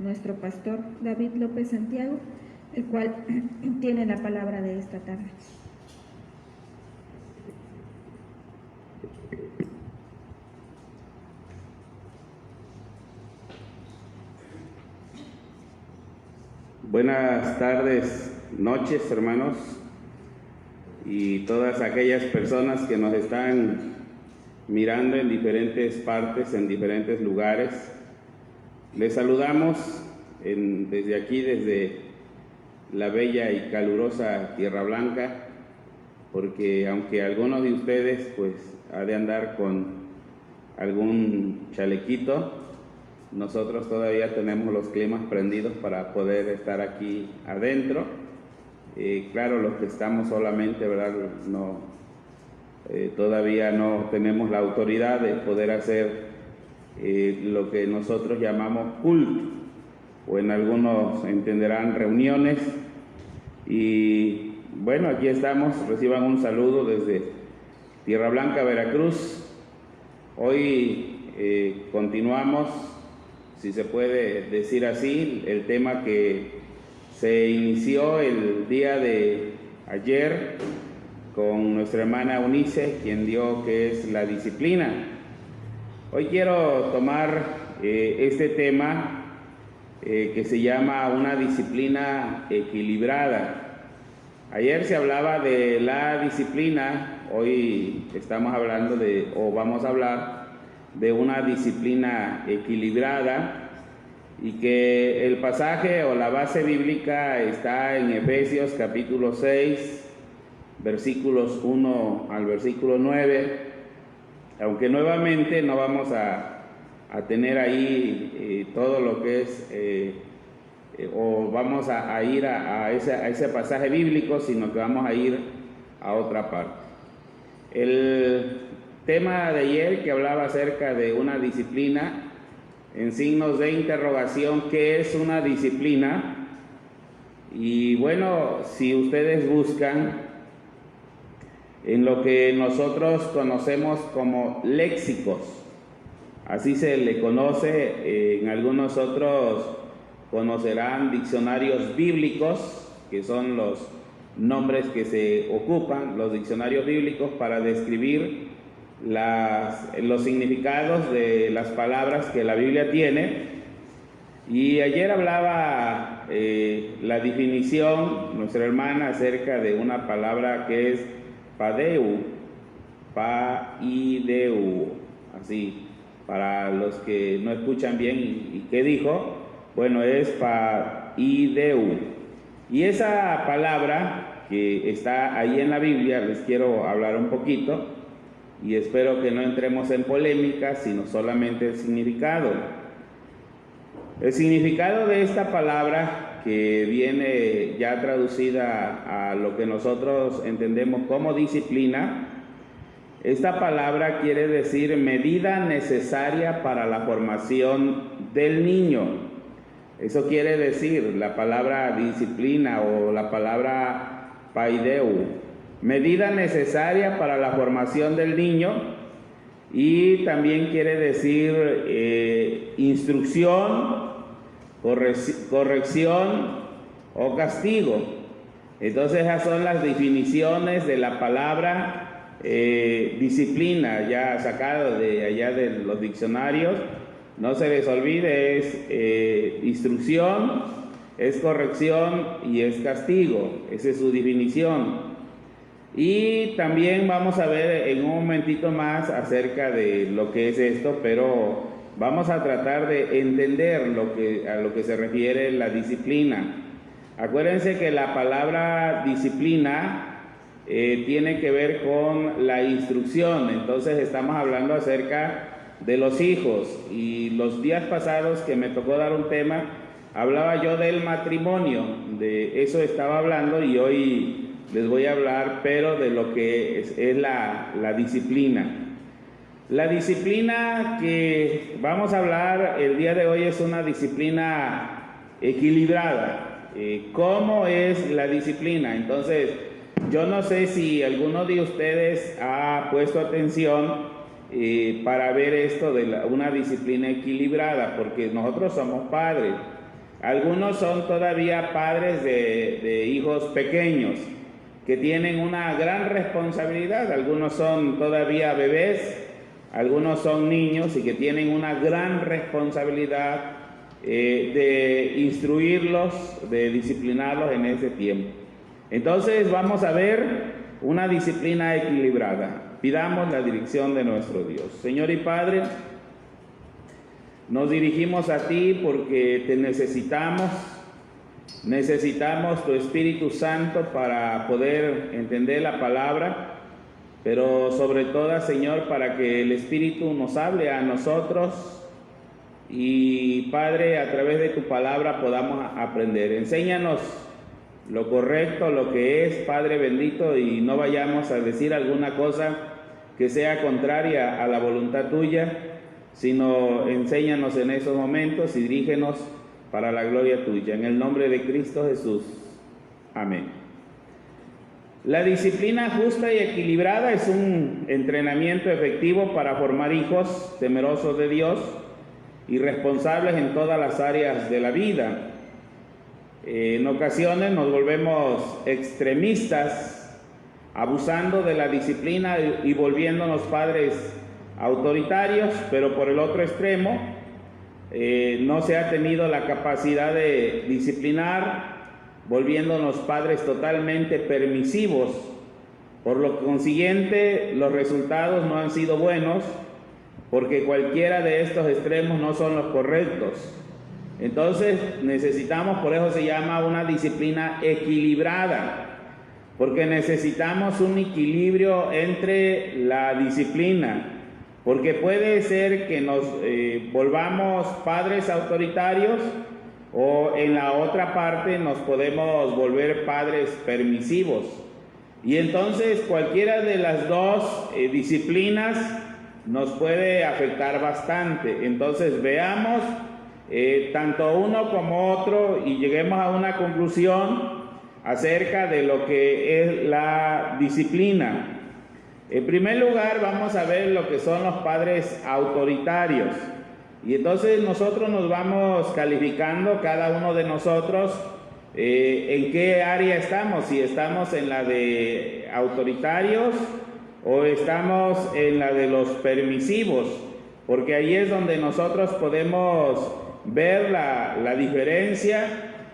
nuestro pastor David López Santiago, el cual tiene la palabra de esta tarde. Buenas tardes, noches, hermanos, y todas aquellas personas que nos están mirando en diferentes partes, en diferentes lugares. Les saludamos desde aquí, desde la bella y calurosa Tierra Blanca, porque aunque algunos de ustedes pues ha de andar con algún chalequito, nosotros todavía tenemos los climas prendidos para poder estar aquí adentro. Claro, los que estamos solamente, ¿verdad? Todavía no tenemos la autoridad de poder hacer lo que nosotros llamamos culto, o en algunos entenderán reuniones. Y bueno, aquí estamos, reciban un saludo desde Tierra Blanca, Veracruz. Hoy continuamos, si se puede decir así, el tema que se inició el día de ayer con nuestra hermana Eunice, quien dio que es la disciplina. Hoy quiero tomar este tema que se llama una disciplina equilibrada. Ayer se hablaba de la disciplina, hoy estamos hablando vamos a hablar de una disciplina equilibrada, y que el pasaje o la base bíblica está en Efesios capítulo 6, versículos 1 al versículo 9, aunque nuevamente no vamos a tener ahí todo lo que es, o vamos a ir a ese pasaje bíblico, sino que vamos a ir a otra parte. El tema de ayer, que hablaba acerca de una disciplina, en signos de interrogación, ¿qué es una disciplina? Y bueno, si ustedes buscan en lo que nosotros conocemos como léxicos, así se le conoce, en algunos otros conocerán diccionarios bíblicos, que son los nombres que se ocupan, los diccionarios bíblicos, para describir los significados de las palabras que la Biblia tiene. Y ayer hablaba la definición, nuestra hermana, acerca de una palabra que es paideu, así, para los que no escuchan bien y qué dijo, bueno, es paideu. Y esa palabra que está ahí en la Biblia, les quiero hablar un poquito, y espero que no entremos en polémica, sino solamente el significado. El significado de esta palabra, que viene ya traducida a lo que nosotros entendemos como disciplina, esta palabra quiere decir medida necesaria para la formación del niño. Eso quiere decir la palabra disciplina o la palabra paideu. Medida necesaria para la formación del niño, y también quiere decir instrucción, corrección o castigo. Entonces esas son las definiciones de la palabra disciplina, ya sacado de allá de los diccionarios. No se les olvide, es instrucción, es corrección y es castigo. Esa es su definición. Y también vamos a ver en un momentito más acerca de lo que es esto, pero vamos a tratar de entender a lo que se refiere la disciplina. Acuérdense que la palabra disciplina tiene que ver con la instrucción. Entonces estamos hablando acerca de los hijos, y los días pasados que me tocó dar un tema, hablaba yo del matrimonio, de eso estaba hablando, y hoy les voy a hablar, pero de lo que es la disciplina. La disciplina que vamos a hablar el día de hoy es una disciplina equilibrada. ¿Cómo es la disciplina? Entonces, yo no sé si alguno de ustedes ha puesto atención para ver esto de una disciplina equilibrada, porque nosotros somos padres. Algunos son todavía padres de hijos pequeños que tienen una gran responsabilidad. Algunos son todavía bebés, algunos son niños y que tienen una gran responsabilidad de instruirlos, de disciplinarlos en ese tiempo. Entonces vamos a ver una disciplina equilibrada. Pidamos la dirección de nuestro Dios. Señor y Padre, nos dirigimos a ti porque te necesitamos tu Espíritu Santo para poder entender la palabra, pero sobre todo, Señor, para que el Espíritu nos hable a nosotros y, Padre, a través de tu palabra podamos aprender. Enséñanos lo correcto, lo que es, Padre bendito, y no vayamos a decir alguna cosa que sea contraria a la voluntad tuya, sino enséñanos en esos momentos y dirígenos para la gloria tuya. En el nombre de Cristo Jesús. Amén. La disciplina justa y equilibrada es un entrenamiento efectivo para formar hijos temerosos de Dios y responsables en todas las áreas de la vida. En ocasiones nos volvemos extremistas, abusando de la disciplina y volviéndonos padres autoritarios, pero por el otro extremo no se ha tenido la capacidad de disciplinar, volviéndonos padres totalmente permisivos. Por lo consiguiente, los resultados no han sido buenos, porque cualquiera de estos extremos no son los correctos. Entonces necesitamos, por eso se llama una disciplina equilibrada, porque necesitamos un equilibrio entre la disciplina, porque puede ser que nos volvamos padres autoritarios, o en la otra parte nos podemos volver padres permisivos. Y entonces cualquiera de las dos disciplinas nos puede afectar bastante. Entonces veamos tanto uno como otro y lleguemos a una conclusión acerca de lo que es la disciplina. En primer lugar, vamos a ver lo que son los padres autoritarios. Y entonces nosotros nos vamos calificando, cada uno de nosotros, en qué área estamos. Si estamos en la de autoritarios o estamos en la de los permisivos, porque ahí es donde nosotros podemos ver la diferencia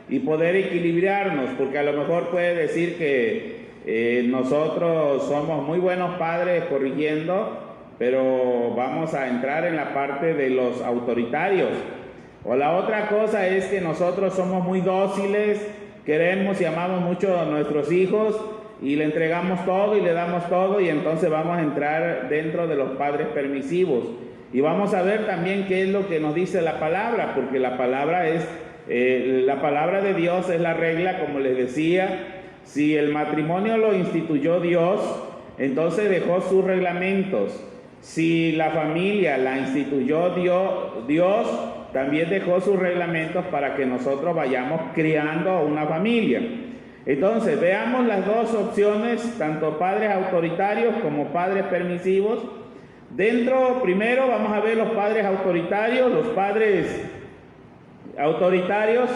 y poder equilibrarnos, porque a lo mejor puede decir que nosotros somos muy buenos padres corrigiendo, pero vamos a entrar en la parte de los autoritarios. O la otra cosa es que nosotros somos muy dóciles, queremos y amamos mucho a nuestros hijos y le entregamos todo y le damos todo, y entonces vamos a entrar dentro de los padres permisivos. Y vamos a ver también qué es lo que nos dice la palabra, porque la palabra es, la palabra de Dios es la regla, como les decía. Si el matrimonio lo instituyó Dios, entonces dejó sus reglamentos. Si la familia la instituyó Dios, también dejó sus reglamentos para que nosotros vayamos criando una familia. Entonces, veamos las dos opciones, tanto padres autoritarios como padres permisivos. Primero vamos a ver los padres autoritarios. Los padres autoritarios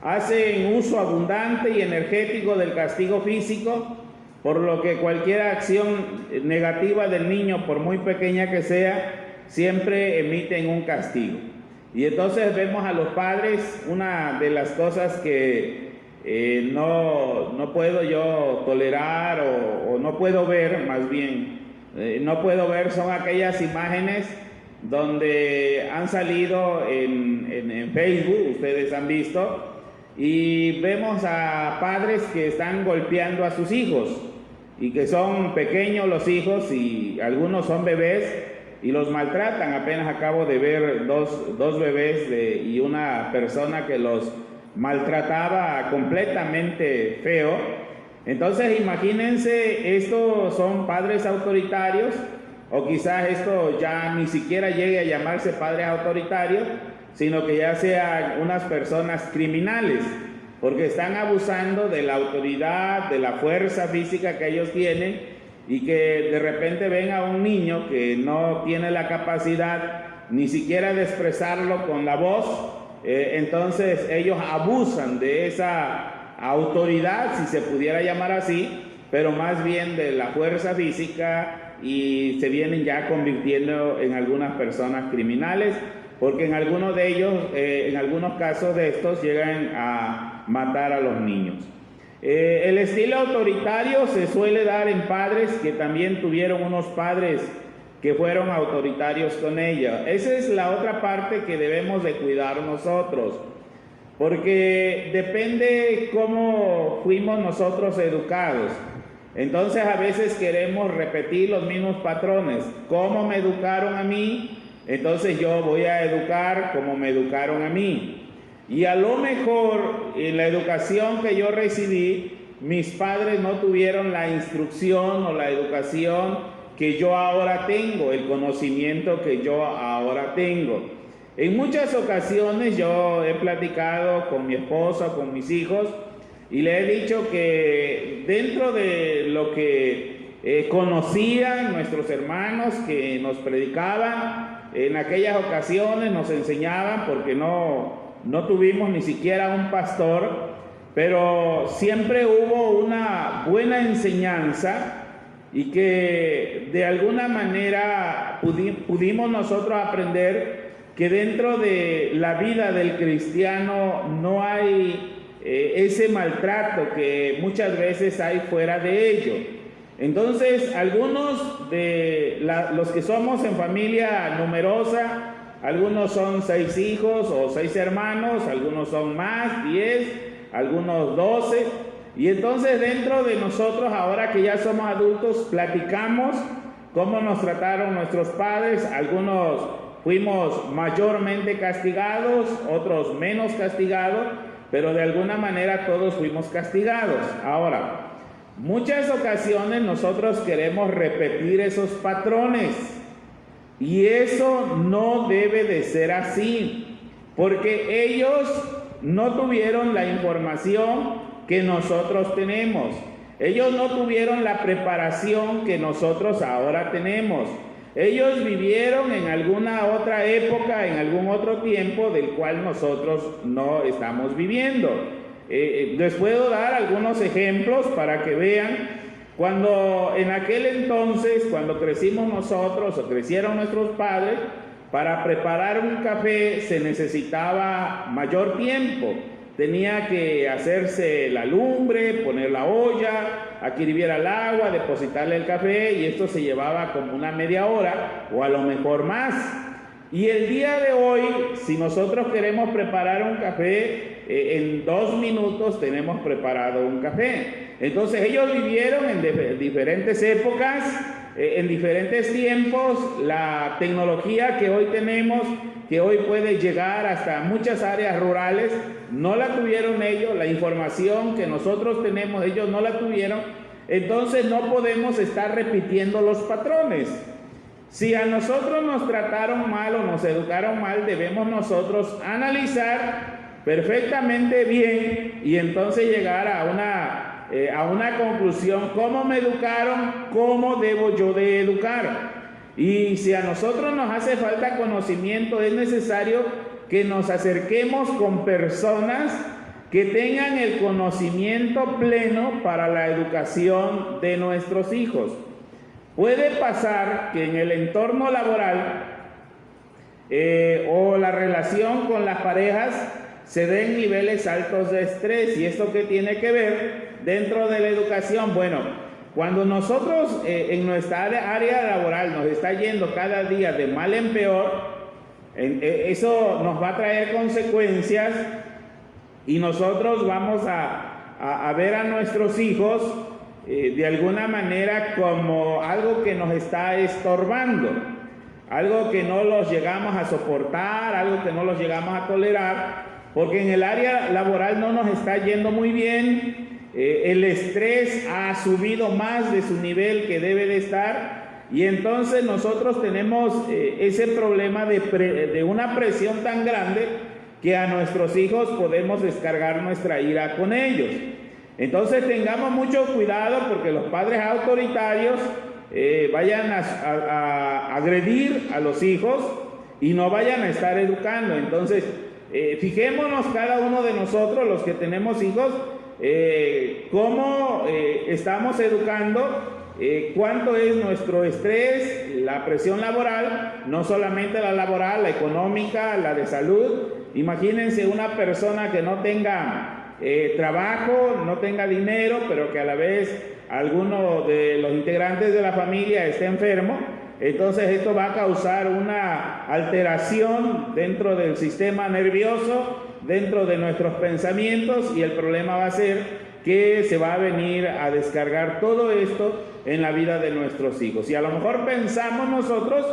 hacen uso abundante y energético del castigo físico, por lo que cualquier acción negativa del niño, por muy pequeña que sea, siempre emiten un castigo. Y entonces vemos a los padres, una de las cosas que no puedo yo tolerar o no puedo ver, más bien, no puedo ver, son aquellas imágenes donde han salido en Facebook, ustedes han visto, y vemos a padres que están golpeando a sus hijos, y que son pequeños los hijos y algunos son bebés y los maltratan. Apenas acabo de ver dos bebés y una persona que los maltrataba completamente feo. Entonces imagínense, estos son padres autoritarios, o quizás esto ya ni siquiera llegue a llamarse padres autoritarios, sino que ya sean unas personas criminales, porque están abusando de la autoridad, de la fuerza física que ellos tienen, y que de repente ven a un niño que no tiene la capacidad ni siquiera de expresarlo con la voz, Entonces ellos abusan de esa autoridad, si se pudiera llamar así, pero más bien de la fuerza física, y se vienen ya convirtiendo en algunas personas criminales, porque en algunos de ellos, en algunos casos de estos, llegan a matar a los niños. El estilo autoritario se suele dar en padres que también tuvieron unos padres que fueron autoritarios con ella. Esa es la otra parte que debemos de cuidar nosotros, porque depende cómo fuimos nosotros educados. Entonces a veces queremos repetir los mismos patrones. ¿Cómo me educaron a mí? Entonces yo voy a educar como me educaron a mí. Y a lo mejor en la educación que yo recibí, mis padres no tuvieron la instrucción o la educación que yo ahora tengo, el conocimiento que yo ahora tengo. En muchas ocasiones yo he platicado con mi esposa, con mis hijos, y le he dicho que dentro de lo que conocían nuestros hermanos que nos predicaban, en aquellas ocasiones nos enseñaban, porque no tuvimos ni siquiera un pastor, pero siempre hubo una buena enseñanza, y que de alguna manera pudimos nosotros aprender que dentro de la vida del cristiano no hay ese maltrato que muchas veces hay fuera de ello. Entonces, algunos de los que somos en familia numerosa, algunos son 6 hijos o 6 hermanos, algunos son más, 10, algunos 12. Y entonces dentro de nosotros, ahora que ya somos adultos, platicamos cómo nos trataron nuestros padres. Algunos fuimos mayormente castigados, otros menos castigados, pero de alguna manera todos fuimos castigados. Ahora, muchas ocasiones nosotros queremos repetir esos patrones, y eso no debe de ser así, porque ellos no tuvieron la información que nosotros tenemos. Ellos no tuvieron la preparación que nosotros ahora tenemos. Ellos vivieron en alguna otra época, en algún otro tiempo del cual nosotros no estamos viviendo. Les puedo dar algunos ejemplos para que vean. Cuando en aquel entonces, cuando crecimos nosotros o crecieron nuestros padres, para preparar un café se necesitaba mayor tiempo. Tenía que hacerse la lumbre, poner la olla, a que hirviera el agua, depositarle el café, y esto se llevaba como una media hora o a lo mejor más. Y el día de hoy, si nosotros queremos preparar un café, en 2 minutos tenemos preparado un café. Entonces ellos vivieron en diferentes épocas, en diferentes tiempos. La tecnología que hoy tenemos, que hoy puede llegar hasta muchas áreas rurales, no la tuvieron ellos. La información que nosotros tenemos, ellos no la tuvieron. Entonces no podemos estar repitiendo los patrones. Si a nosotros nos trataron mal o nos educaron mal, debemos nosotros analizar perfectamente bien y entonces llegar a una conclusión. ¿Cómo me educaron? ¿Cómo debo yo de educar? Y si a nosotros nos hace falta conocimiento, es necesario que nos acerquemos con personas que tengan el conocimiento pleno para la educación de nuestros hijos. Puede pasar que en el entorno laboral o la relación con las parejas se den niveles altos de estrés. ¿Y esto qué tiene que ver dentro de la educación? Bueno, cuando nosotros en nuestra área laboral nos está yendo cada día de mal en peor, eso nos va a traer consecuencias, y nosotros vamos a ver a nuestros hijos de alguna manera como algo que nos está estorbando, algo que no los llegamos a soportar, algo que no los llegamos a tolerar, porque en el área laboral no nos está yendo muy bien. El estrés ha subido más de su nivel que debe de estar, y entonces nosotros tenemos ese problema de una presión tan grande que a nuestros hijos podemos descargar nuestra ira con ellos. Entonces tengamos mucho cuidado, porque los padres autoritarios vayan a agredir a los hijos y no vayan a estar educando. Entonces fijémonos cada uno de nosotros, los que tenemos hijos, cómo estamos educando, cuánto es nuestro estrés, la presión laboral, no solamente la laboral, la económica, la de salud. Imagínense una persona que no tenga trabajo, no tenga dinero, pero que a la vez alguno de los integrantes de la familia esté enfermo. Entonces esto va a causar una alteración dentro del sistema nervioso, dentro de nuestros pensamientos, y el problema va a ser que se va a venir a descargar todo esto en la vida de nuestros hijos. Y a lo mejor pensamos nosotros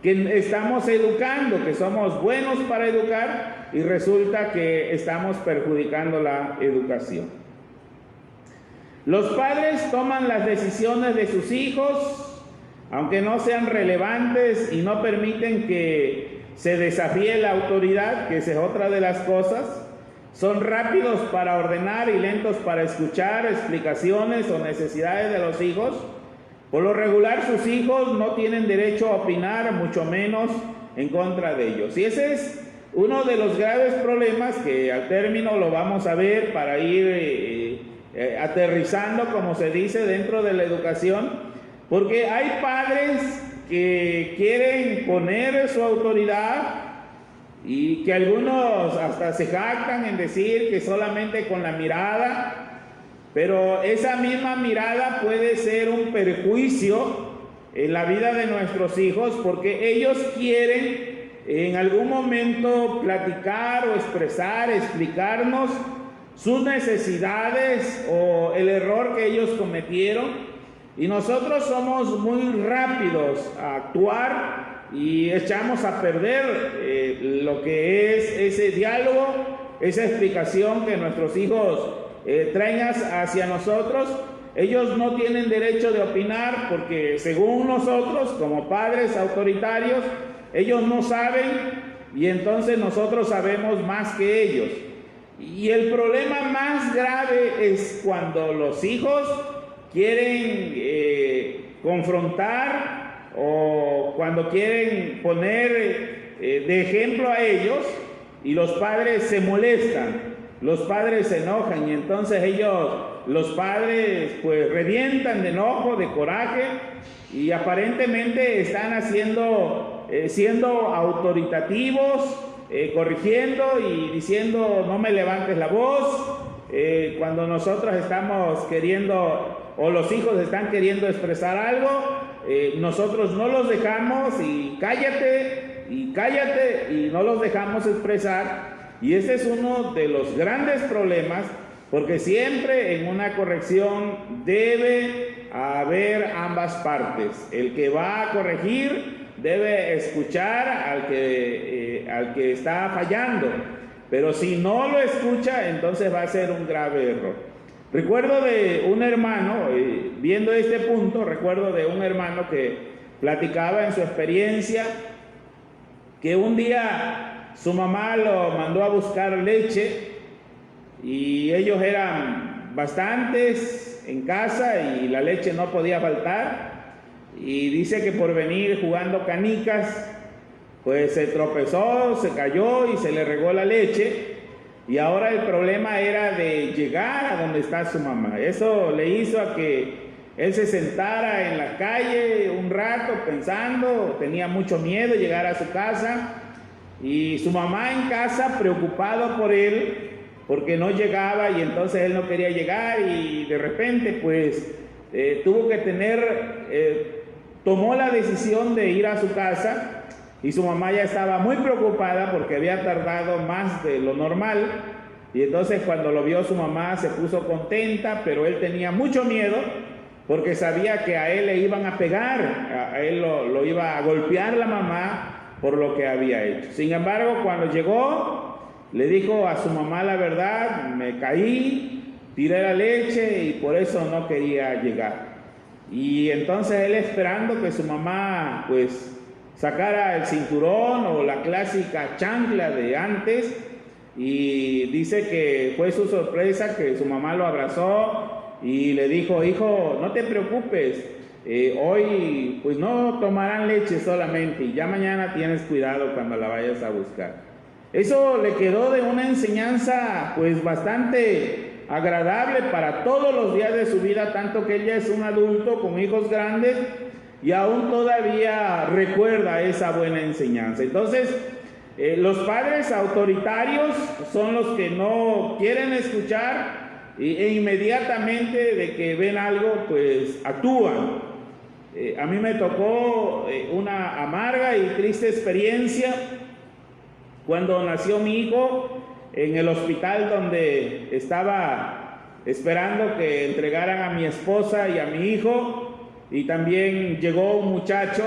que estamos educando, que somos buenos para educar, y resulta que estamos perjudicando la educación. Los padres toman las decisiones de sus hijos, aunque no sean relevantes, y no permiten que se desafíe la autoridad, que esa es otra de las cosas. Son rápidos para ordenar y lentos para escuchar explicaciones o necesidades de los hijos. Por lo regular, sus hijos no tienen derecho a opinar, mucho menos en contra de ellos. Y ese es uno de los graves problemas que al término lo vamos a ver para ir aterrizando, como se dice, dentro de la educación, porque hay padres que quieren poner su autoridad, y que algunos hasta se jactan en decir que solamente con la mirada, pero esa misma mirada puede ser un perjuicio en la vida de nuestros hijos, porque ellos quieren en algún momento platicar o expresar, explicarnos sus necesidades o el error que ellos cometieron, y nosotros somos muy rápidos a actuar y echamos a perder lo que es ese diálogo, esa explicación que nuestros hijos traen hacia nosotros. Ellos no tienen derecho de opinar porque, según nosotros, como padres autoritarios, ellos no saben, y entonces nosotros sabemos más que ellos. Y el problema más grave es cuando los hijos quieren confrontar, o cuando quieren poner de ejemplo a ellos, y los padres se molestan, los padres se enojan, y entonces los padres pues revientan de enojo, de coraje, y aparentemente están siendo autoritativos, corrigiendo y diciendo no me levantes la voz, cuando nosotros estamos queriendo, o los hijos están queriendo expresar algo, nosotros no los dejamos, y cállate, y no los dejamos expresar. Y ese es uno de los grandes problemas, porque siempre en una corrección debe haber ambas partes. El que va a corregir debe escuchar al que está fallando, pero si no lo escucha, entonces va a ser un grave error. Recuerdo de un hermano, viendo este punto, recuerdo de un hermano que platicaba en su experiencia que un día su mamá lo mandó a buscar leche, y ellos eran bastantes en casa y la leche no podía faltar, y dice que por venir jugando canicas pues se tropezó, se cayó y se le regó la leche. Y ahora el problema era de llegar a donde está su mamá. Eso le hizo a que él se sentara en la calle un rato pensando, tenía mucho miedo de llegar a su casa, y su mamá en casa preocupado por él porque no llegaba, y entonces él no quería llegar, y de repente pues tuvo que tomó la decisión de ir a su casa. Y su mamá ya estaba muy preocupada porque había tardado más de lo normal. Y entonces cuando lo vio su mamá se puso contenta, pero él tenía mucho miedo porque sabía que a él le iban a pegar, a él lo iba a golpear la mamá por lo que había hecho. Sin embargo, cuando llegó, le dijo a su mamá la verdad: me caí, tiré la leche y por eso no quería llegar. Y entonces él, esperando que su mamá pues sacara el cinturón o la clásica chancla de antes, y dice que fue su sorpresa que su mamá lo abrazó y le dijo: hijo, no te preocupes, hoy pues no tomarán leche solamente, y ya mañana tienes cuidado cuando la vayas a buscar. Eso le quedó de una enseñanza pues bastante agradable para todos los días de su vida, tanto que él ya es un adulto con hijos grandes y aún todavía recuerda esa buena enseñanza. Entonces, los padres autoritarios son los que no quieren escuchar e inmediatamente de que ven algo, pues actúan. A mí me tocó una amarga y triste experiencia cuando nació mi hijo en el hospital donde estaba esperando que entregaran a mi esposa y a mi hijo. Y también llegó un muchacho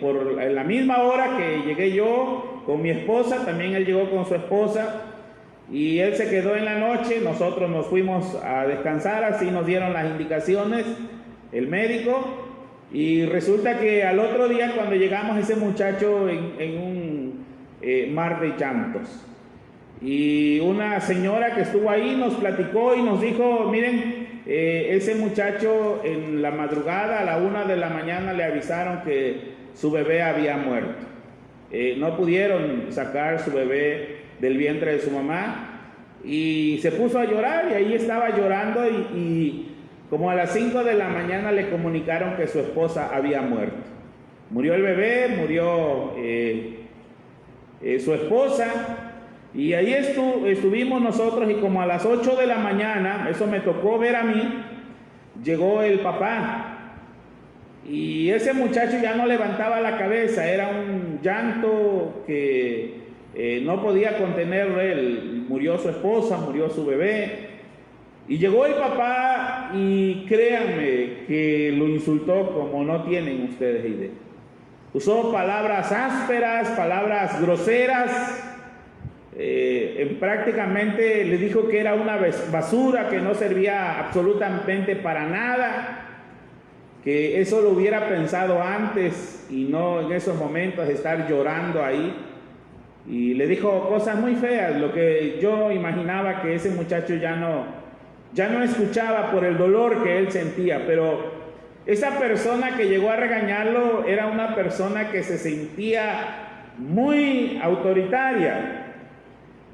por la misma hora que llegué yo con mi esposa, también él llegó con su esposa y él se quedó en la noche. Nosotros nos fuimos a descansar, así nos dieron las indicaciones el médico, y resulta que al otro día cuando llegamos ese muchacho en un mar de llantos, y una señora que estuvo ahí nos platicó y nos dijo: miren, ese muchacho en la madrugada a la 1 de la mañana le avisaron que su bebé había muerto. No pudieron sacar su bebé del vientre de su mamá y se puso a llorar, y ahí estaba llorando, y como a las 5 de la mañana le comunicaron que su esposa había muerto. Murió el bebé, murió su esposa. Y ahí estuvimos nosotros, y como a las 8 de la mañana, eso me tocó ver a mí, llegó el papá. Y ese muchacho ya no levantaba la cabeza, era un llanto que no podía contenerlo él. Murió su esposa, murió su bebé. Y llegó el papá y créanme que lo insultó como no tienen ustedes idea. Usó palabras ásperas, palabras groseras. Prácticamente le dijo que era una basura, que no servía absolutamente para nada, que eso lo hubiera pensado antes y no en esos momentos estar llorando ahí. Y le dijo cosas muy feas, lo que yo imaginaba que ese muchacho ya no escuchaba por el dolor que él sentía. Pero esa persona que llegó a regañarlo era una persona que se sentía muy autoritaria.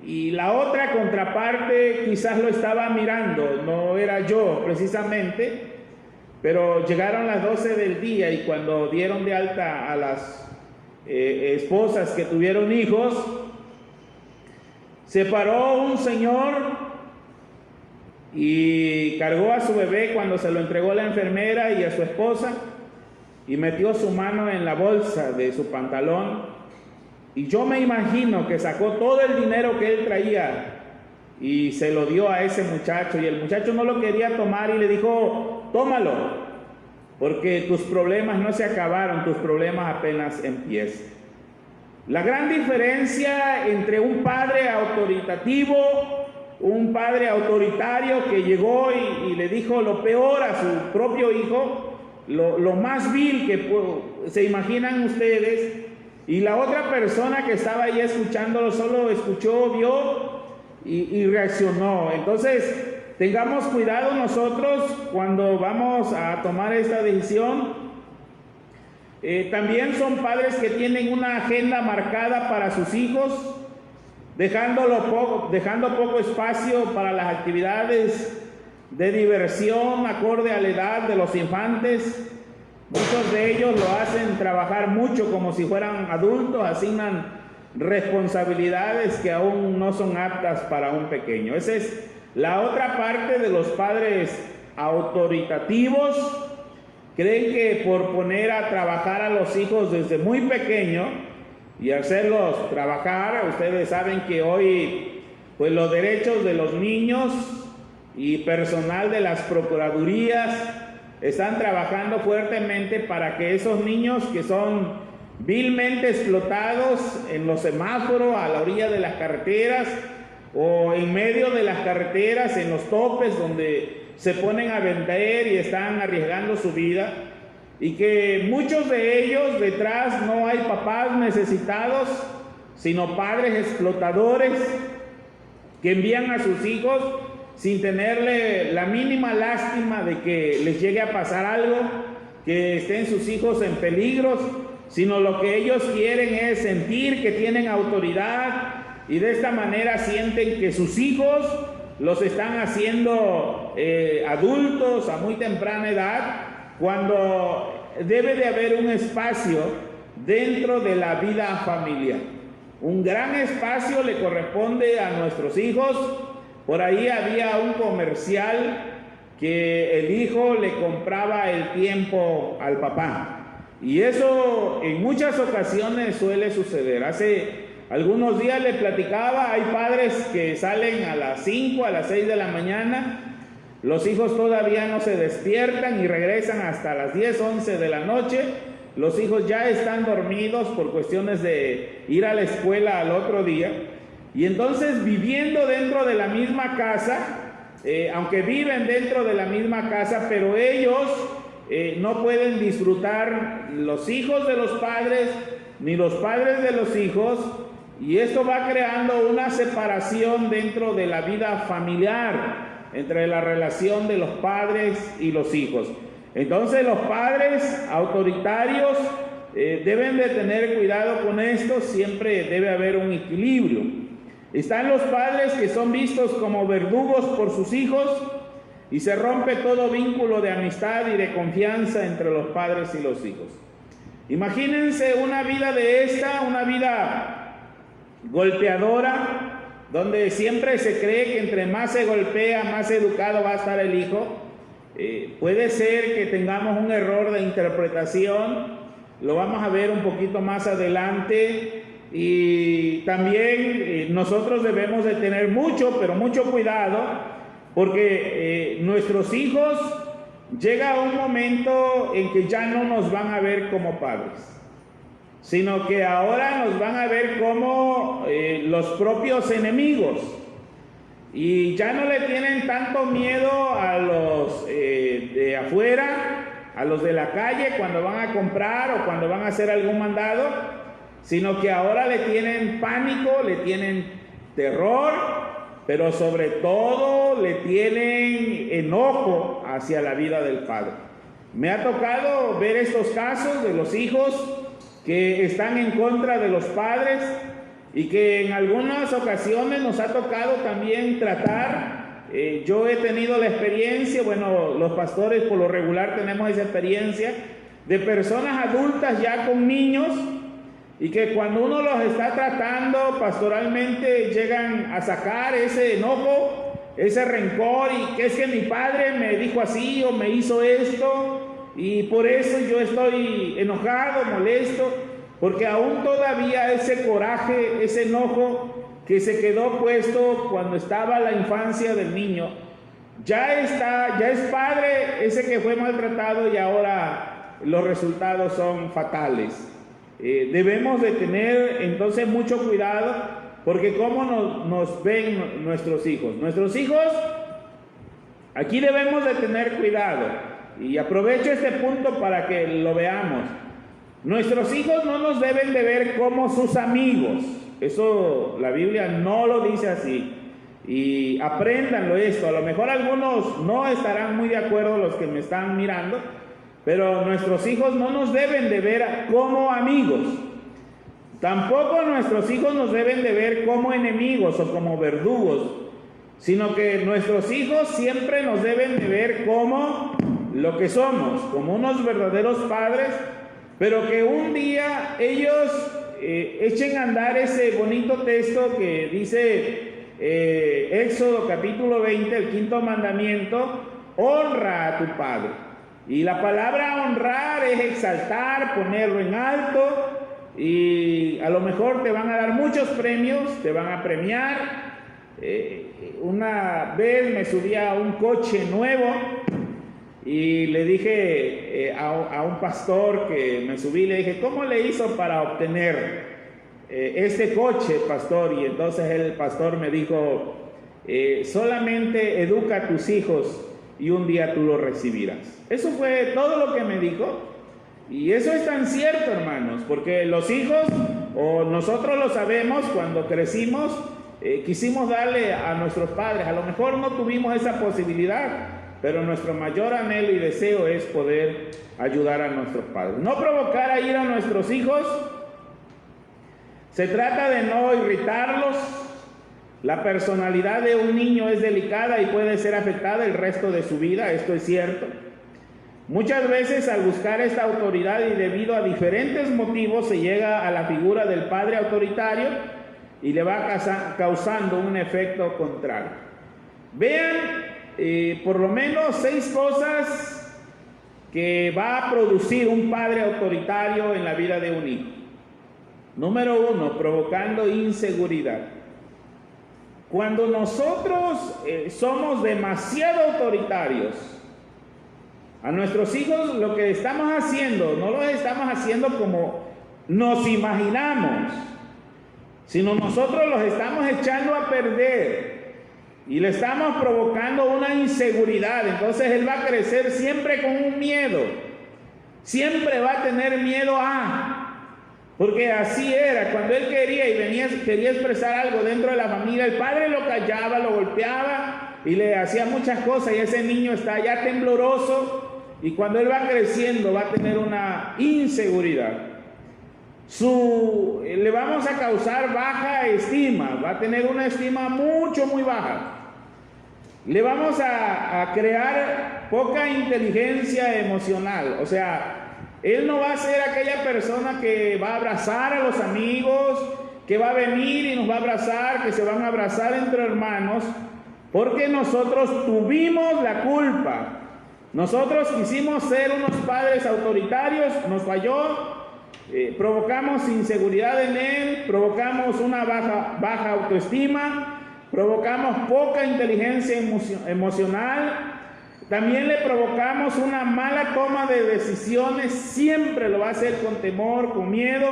Y la otra contraparte quizás lo estaba mirando, no era yo precisamente, pero llegaron las 12 del día, y cuando dieron de alta a las esposas que tuvieron hijos, se paró un señor y cargó a su bebé cuando se lo entregó la enfermera y a su esposa, y metió su mano en la bolsa de su pantalón. Y yo me imagino que sacó todo el dinero que él traía y se lo dio a ese muchacho, y el muchacho no lo quería tomar y le dijo: tómalo, porque tus problemas no se acabaron, tus problemas apenas empiezan. La gran diferencia entre un padre autoritativo, un padre autoritario que llegó y le dijo lo peor a su propio hijo, lo más vil que se imaginan ustedes, y la otra persona que estaba ahí escuchándolo solo escuchó, vio y reaccionó. Entonces, tengamos cuidado nosotros cuando vamos a tomar esta decisión. También son padres que tienen una agenda marcada para sus hijos, dejando poco espacio para las actividades de diversión acorde a la edad de los infantes. Muchos de ellos lo hacen trabajar mucho como si fueran adultos, asignan responsabilidades que aún no son aptas para un pequeño. Esa es la otra parte de los padres autoritativos. Creen que por poner a trabajar a los hijos desde muy pequeño y hacerlos trabajar, ustedes saben que hoy pues los derechos de los niños y personal de las procuradurías están trabajando fuertemente para que esos niños que son vilmente explotados en los semáforos, a la orilla de las carreteras o en medio de las carreteras, en los topes donde se ponen a vender y están arriesgando su vida, y que muchos de ellos detrás no hay papás necesitados, sino padres explotadores que envían a sus hijos sin tenerle la mínima lástima de que les llegue a pasar algo, que estén sus hijos en peligros, sino lo que ellos quieren es sentir que tienen autoridad y de esta manera sienten que sus hijos los están haciendo adultos a muy temprana edad, cuando debe de haber un espacio dentro de la vida familiar. Un gran espacio le corresponde a nuestros hijos. Por ahí había un comercial que el hijo le compraba el tiempo al papá, y eso en muchas ocasiones suele suceder. Hace algunos días le platicaba, hay padres que salen a las 5, a las 6 de la mañana, los hijos todavía no se despiertan y regresan hasta las 10, 11 de la noche. Los hijos ya están dormidos por cuestiones de ir a la escuela al otro día, y entonces viviendo dentro de la misma casa, aunque viven dentro de la misma casa, pero ellos no pueden disfrutar, los hijos de los padres ni los padres de los hijos, y esto va creando una separación dentro de la vida familiar, entre la relación de los padres y los hijos. Entonces los padres autoritarios deben de tener cuidado con esto. Siempre debe haber un equilibrio. Están los padres que son vistos como verdugos por sus hijos, y se rompe todo vínculo de amistad y de confianza entre los padres y los hijos. Imagínense una vida de esta, una vida golpeadora, donde siempre se cree que entre más se golpea, más educado va a estar el hijo. Puede ser que tengamos un error de interpretación, lo vamos a ver un poquito más adelante, y también nosotros debemos de tener mucho, pero mucho cuidado, porque nuestros hijos llega un momento en que ya no nos van a ver como padres, sino que ahora nos van a ver como los propios enemigos, y ya no le tienen tanto miedo a los de afuera, a los de la calle cuando van a comprar o cuando van a hacer algún mandado, sino que ahora le tienen pánico, le tienen terror, pero sobre todo le tienen enojo hacia la vida del padre. Me ha tocado ver estos casos de los hijos que están en contra de los padres, y que en algunas ocasiones nos ha tocado también tratar. Yo he tenido la experiencia, bueno, los pastores por lo regular tenemos esa experiencia, de personas adultas ya con niños, y que cuando uno los está tratando pastoralmente llegan a sacar ese enojo, ese rencor, y que es que mi padre me dijo así o me hizo esto, y por eso yo estoy enojado, molesto, porque aún todavía ese coraje, ese enojo que se quedó puesto cuando estaba la infancia del niño, ya es padre ese que fue maltratado, y ahora los resultados son fatales. Debemos de tener entonces mucho cuidado, porque cómo nos ven nuestros hijos. Nuestros hijos, aquí debemos de tener cuidado, y aprovecho este punto para que lo veamos. Nuestros hijos no nos deben de ver como sus amigos. Eso la Biblia no lo dice así. Y apréndanlo esto. A lo mejor algunos no estarán muy de acuerdo, los que me están mirando, pero nuestros hijos no nos deben de ver como amigos. Tampoco nuestros hijos nos deben de ver como enemigos o como verdugos, sino que nuestros hijos siempre nos deben de ver como lo que somos, como unos verdaderos padres, pero que un día ellos echen a andar ese bonito texto que dice Éxodo capítulo 20, el 5.º mandamiento: honra a tu padre. Y la palabra honrar es exaltar, ponerlo en alto, y a lo mejor te van a dar muchos premios, te van a premiar. Una vez me subí a un coche nuevo y le dije a un pastor que me subí, le dije: ¿cómo le hizo para obtener este coche, pastor? Y entonces el pastor me dijo: solamente educa a tus hijos y un día tú lo recibirás. Eso fue todo lo que me dijo. Y eso es tan cierto, hermanos, porque los hijos, o nosotros lo sabemos, cuando crecimos, quisimos darle a nuestros padres, a lo mejor no tuvimos esa posibilidad, pero nuestro mayor anhelo y deseo es poder ayudar a nuestros padres. No provocar a ir a nuestros hijos. Se trata de no irritarlos. La personalidad de un niño es delicada y puede ser afectada el resto de su vida, esto es cierto. Muchas veces al buscar esta autoridad y debido a diferentes motivos se llega a la figura del padre autoritario y le va causando un efecto contrario. Vean por lo menos 6 cosas que va a producir un padre autoritario en la vida de un hijo. Número 1, provocando inseguridad. Cuando nosotros somos demasiado autoritarios, a nuestros hijos lo que estamos haciendo, no lo estamos haciendo como nos imaginamos, sino nosotros los estamos echando a perder y le estamos provocando una inseguridad. Entonces él va a crecer siempre con un miedo, siempre va a tener miedo porque así era, cuando él quería expresar algo dentro de la familia, el padre lo callaba, lo golpeaba y le hacía muchas cosas y ese niño está ya tembloroso y cuando él va creciendo va a tener una inseguridad. Le vamos a causar baja estima, va a tener una estima muy baja. Le vamos a crear poca inteligencia emocional, o sea, él no va a ser aquella persona que va a abrazar a los amigos, que va a venir y nos va a abrazar, que se van a abrazar entre hermanos, porque nosotros tuvimos la culpa. Nosotros quisimos ser unos padres autoritarios, nos falló, provocamos inseguridad en él, provocamos una baja autoestima, provocamos poca inteligencia emocional. También le provocamos una mala toma de decisiones, siempre lo va a hacer con temor, con miedo,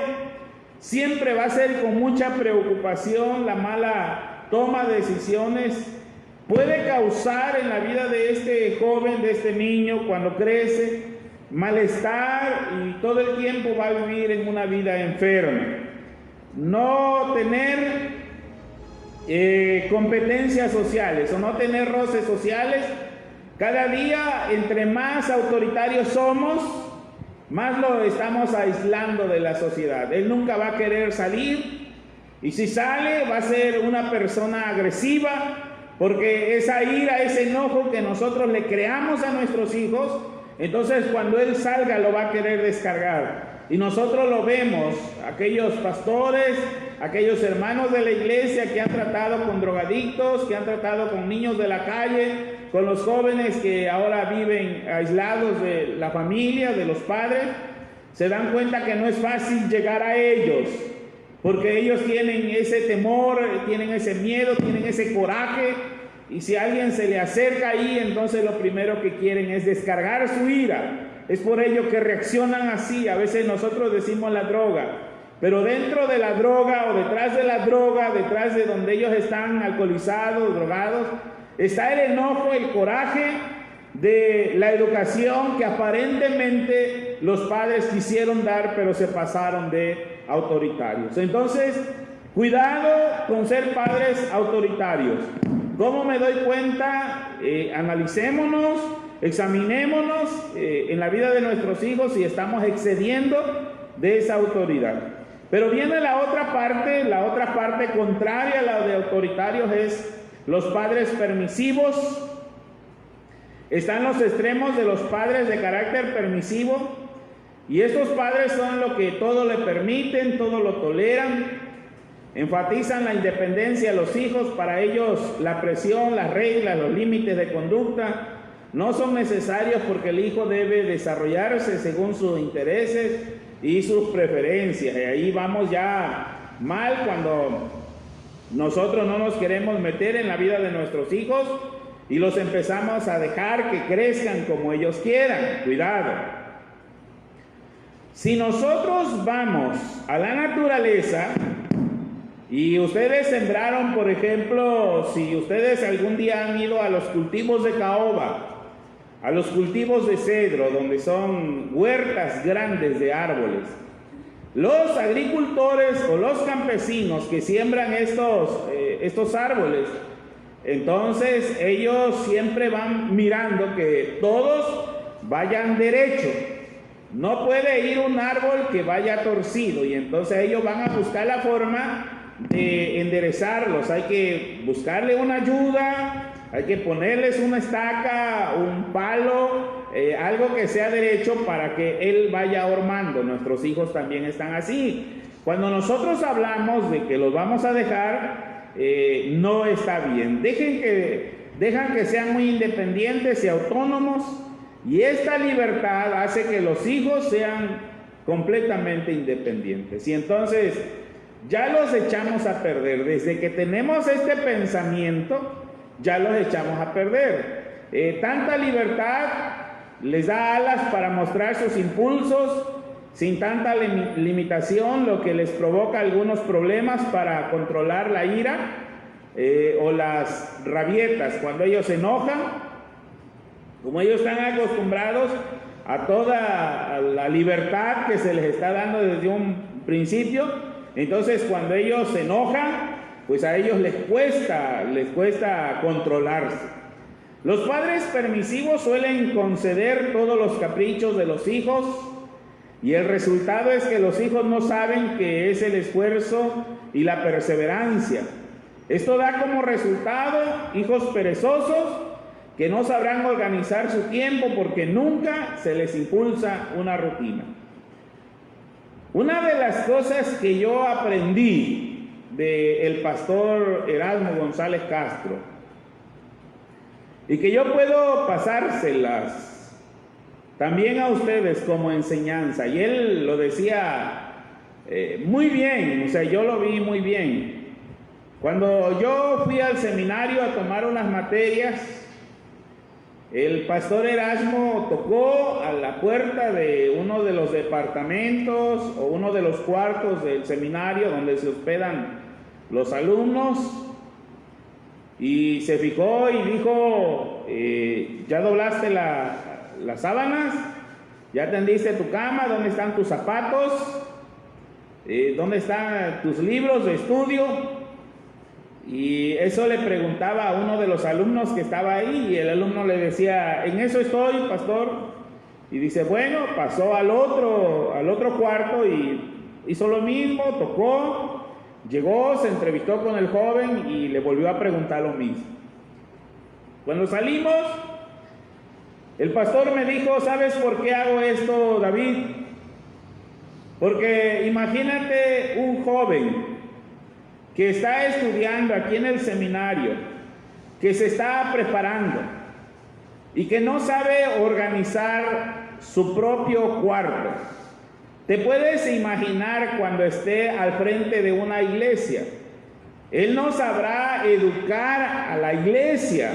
siempre va a ser con mucha preocupación. La mala toma de decisiones puede causar en la vida de este joven, de este niño, cuando crece, malestar y todo el tiempo va a vivir en una vida enferma. No tener competencias sociales o no tener roces sociales. Cada día, entre más autoritarios somos, más lo estamos aislando de la sociedad. Él nunca va a querer salir y si sale va a ser una persona agresiva porque esa ira, ese enojo que nosotros le creamos a nuestros hijos, entonces cuando él salga lo va a querer descargar. Y nosotros lo vemos, aquellos pastores, aquellos hermanos de la iglesia que han tratado con drogadictos, que han tratado con niños de la calle, con los jóvenes que ahora viven aislados de la familia, de los padres, se dan cuenta que no es fácil llegar a ellos, porque ellos tienen ese temor, tienen ese miedo, tienen ese coraje, y si alguien se le acerca ahí, entonces lo primero que quieren es descargar su ira. Es por ello que reaccionan así. A veces nosotros decimos la droga, pero dentro de la droga o detrás de la droga, detrás de donde ellos están alcoholizados, drogados, está el enojo, el coraje de la educación que aparentemente los padres quisieron dar, pero se pasaron de autoritarios. Entonces, cuidado con ser padres autoritarios. ¿Cómo me doy cuenta? Analicémonos, examinémonos en la vida de nuestros hijos si estamos excediendo de esa autoridad. Pero viene la otra parte contraria a la de autoritarios, es los padres permisivos. Están los extremos de los padres de carácter permisivo, y estos padres son los que todo le permiten, todo lo toleran, enfatizan la independencia de los hijos. Para ellos la presión, las reglas, los límites de conducta no son necesarios porque el hijo debe desarrollarse según sus intereses y sus preferencias. Y ahí vamos ya mal cuando nosotros no nos queremos meter en la vida de nuestros hijos y los empezamos a dejar que crezcan como ellos quieran. Cuidado. Si nosotros vamos a la naturaleza y ustedes sembraron, por ejemplo, si ustedes algún día han ido a los cultivos de caoba, a los cultivos de cedro, donde son huertas grandes de árboles, los agricultores o los campesinos que siembran estos árboles, entonces ellos siempre van mirando que todos vayan derecho. No puede ir un árbol que vaya torcido, y entonces ellos van a buscar la forma de enderezarlos. Hay que buscarle una ayuda, hay que ponerles una estaca, un palo, algo que sea derecho para que él vaya ormando. Nuestros hijos también están así. Cuando nosotros hablamos de que los vamos a dejar, no está bien. Dejan que sean muy independientes y autónomos, y esta libertad hace que los hijos sean completamente independientes. Y entonces ya los echamos a perder. Desde que tenemos este pensamiento, ya los echamos a perder. Tanta libertad les da alas para mostrar sus impulsos, sin tanta limitación, lo que les provoca algunos problemas para controlar la ira o las rabietas. Cuando ellos se enojan, como ellos están acostumbrados a toda la libertad que se les está dando desde un principio, entonces cuando ellos se enojan, pues a ellos les cuesta controlarse. Los padres permisivos suelen conceder todos los caprichos de los hijos, y el resultado es que los hijos no saben qué es el esfuerzo y la perseverancia. Esto da como resultado hijos perezosos que no sabrán organizar su tiempo porque nunca se les impulsa una rutina. Una de las cosas que yo aprendí del pastor Erasmo González Castro, y que yo puedo pasárselas también a ustedes como enseñanza, y él lo decía muy bien, o sea, yo lo vi muy bien. Cuando yo fui al seminario a tomar unas materias, el pastor Erasmo tocó a la puerta de uno de los departamentos o uno de los cuartos del seminario donde se hospedan los alumnos, y se fijó y dijo: ¿ya doblaste las sábanas? ¿Ya tendiste tu cama? ¿Dónde están tus zapatos? ¿Dónde están tus libros de estudio? Y eso le preguntaba a uno de los alumnos que estaba ahí, y el alumno le decía: en eso estoy, pastor. Y dice: bueno, pasó al otro cuarto y hizo lo mismo, tocó, llegó, se entrevistó con el joven y le volvió a preguntar lo mismo. Cuando salimos, el pastor me dijo: ¿sabes por qué hago esto, David? Porque imagínate un joven que está estudiando aquí en el seminario, que se está preparando y que no sabe organizar su propio cuarto. Te puedes imaginar cuando esté al frente de una iglesia. Él no sabrá educar a la iglesia,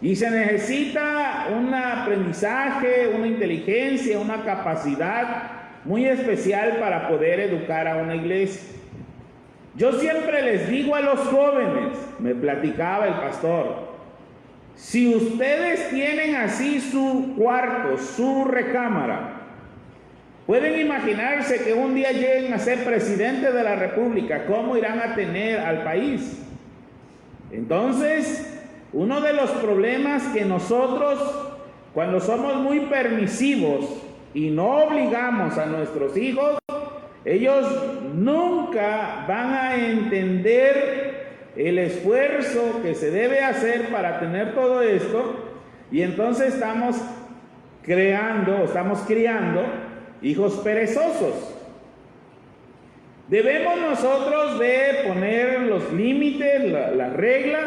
y se necesita un aprendizaje, una inteligencia, una capacidad muy especial para poder educar a una iglesia. Yo siempre les digo a los jóvenes, me platicaba el pastor, si ustedes tienen así su cuarto, su recámara, pueden imaginarse que un día lleguen a ser presidente de la República, ¿cómo irán a tener al país? Entonces, uno de los problemas que nosotros, cuando somos muy permisivos y no obligamos a nuestros hijos, ellos nunca van a entender el esfuerzo que se debe hacer para tener todo esto, y entonces estamos criando hijos perezosos. Debemos nosotros de poner los límites, las reglas,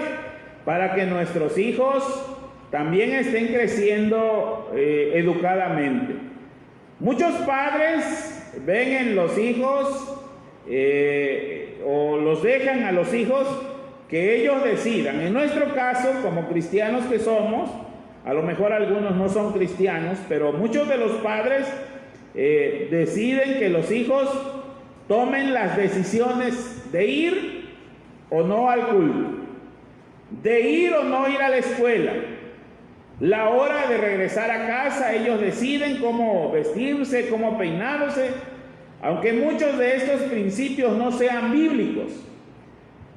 para que nuestros hijos también estén creciendo educadamente. Muchos padres ven en los hijos o los dejan a los hijos que ellos decidan. En nuestro caso, como cristianos que somos, a lo mejor algunos no son cristianos, pero muchos de los padres deciden que los hijos tomen las decisiones de ir o no al culto, de ir o no ir a la escuela. La hora de regresar a casa, ellos deciden cómo vestirse, cómo peinarse, aunque muchos de estos principios no sean bíblicos.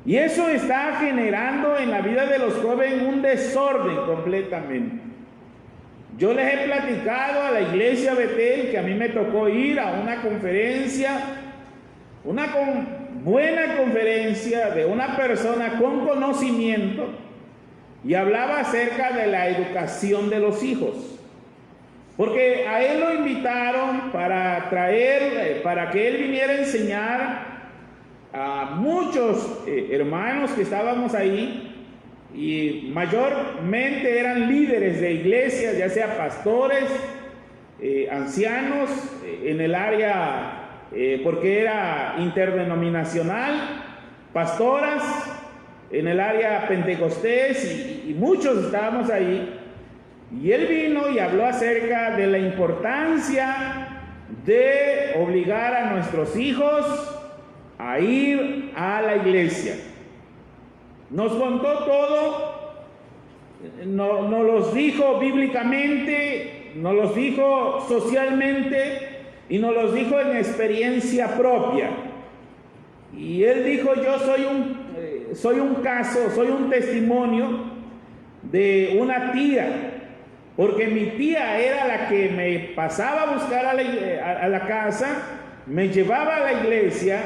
Y eso está generando en la vida de los jóvenes un desorden completamente. Yo les he platicado a la iglesia Betel que a mí me tocó ir a una conferencia, buena conferencia de una persona con conocimiento, y hablaba acerca de la educación de los hijos. Porque a él lo invitaron para que él viniera a enseñar a muchos hermanos que estábamos ahí, y mayormente eran líderes de iglesias, ya sea pastores, ancianos en el área, porque era interdenominacional, pastoras en el área pentecostés, y muchos estábamos ahí. Y él vino y habló acerca de la importancia de obligar a nuestros hijos a ir a la iglesia. Nos contó todo, nos los dijo bíblicamente, nos los dijo socialmente y nos los dijo en experiencia propia. Y él dijo: yo soy un testimonio de una tía, porque mi tía era la que me pasaba a buscar a la casa, me llevaba a la iglesia,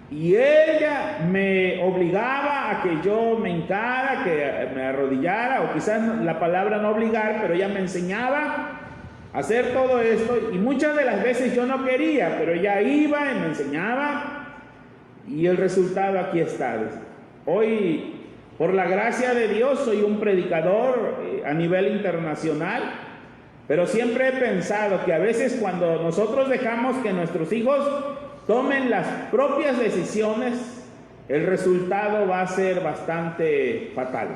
y ella me obligaba a que yo me hincara, que me arrodillara, o quizás la palabra no obligar, pero ella me enseñaba a hacer todo esto, y muchas de las veces yo no quería, pero ella iba y me enseñaba, y el resultado aquí está. Hoy, por la gracia de Dios, soy un predicador a nivel internacional, pero siempre he pensado que a veces cuando nosotros dejamos que nuestros hijos tomen las propias decisiones, el resultado va a ser bastante fatal.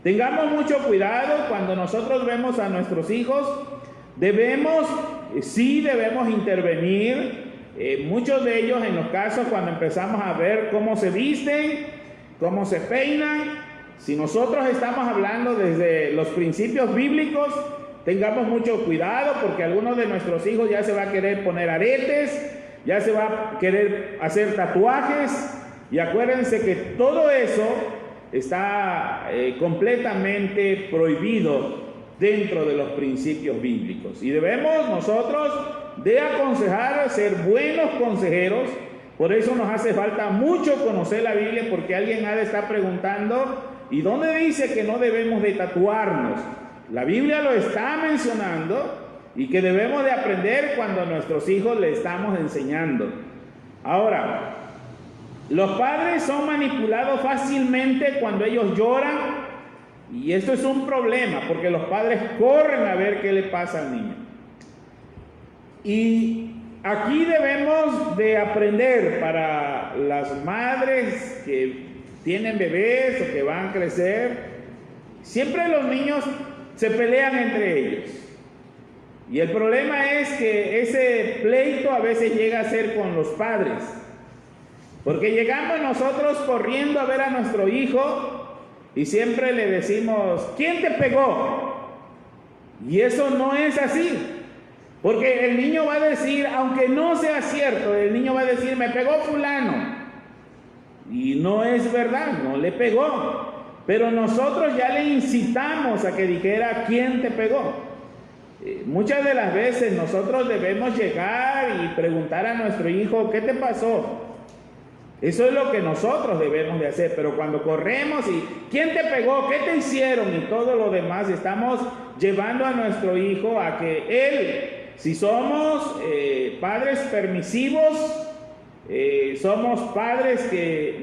Tengamos mucho cuidado cuando nosotros vemos a nuestros hijos. Debemos intervenir. Muchos de ellos, en los casos cuando empezamos a ver cómo se visten, cómo se peinan, si nosotros estamos hablando desde los principios bíblicos, tengamos mucho cuidado, porque algunos de nuestros hijos ya se va a querer poner aretes, ya se va a querer hacer tatuajes, y acuérdense que todo eso está completamente prohibido dentro de los principios bíblicos, y debemos nosotros de aconsejar, ser buenos consejeros. Por eso nos hace falta mucho conocer la Biblia, porque alguien ha de estar preguntando: ¿y dónde dice que no debemos de tatuarnos? La Biblia lo está mencionando, y que debemos de aprender cuando a nuestros hijos le estamos enseñando. Ahora, los padres son manipulados fácilmente cuando ellos lloran, y esto es un problema, porque los padres corren a ver qué le pasa al niño. Y aquí debemos de aprender, para las madres que tienen bebés o que van a crecer, siempre los niños se pelean entre ellos. Y el problema es que ese pleito a veces llega a ser con los padres, porque llegamos nosotros corriendo a ver a nuestro hijo y siempre le decimos: ¿quién te pegó? Y eso no es así, porque el niño va a decir, aunque no sea cierto, el niño va a decir: me pegó fulano, y no es verdad, no le pegó, pero nosotros ya le incitamos a que dijera quién te pegó. Muchas de las veces nosotros debemos llegar y preguntar a nuestro hijo: ¿qué te pasó? Eso es lo que nosotros debemos de hacer. Pero cuando corremos y ¿quién te pegó? ¿Qué te hicieron? Y todo lo demás, estamos llevando a nuestro hijo a que él, si somos padres permisivos, somos padres que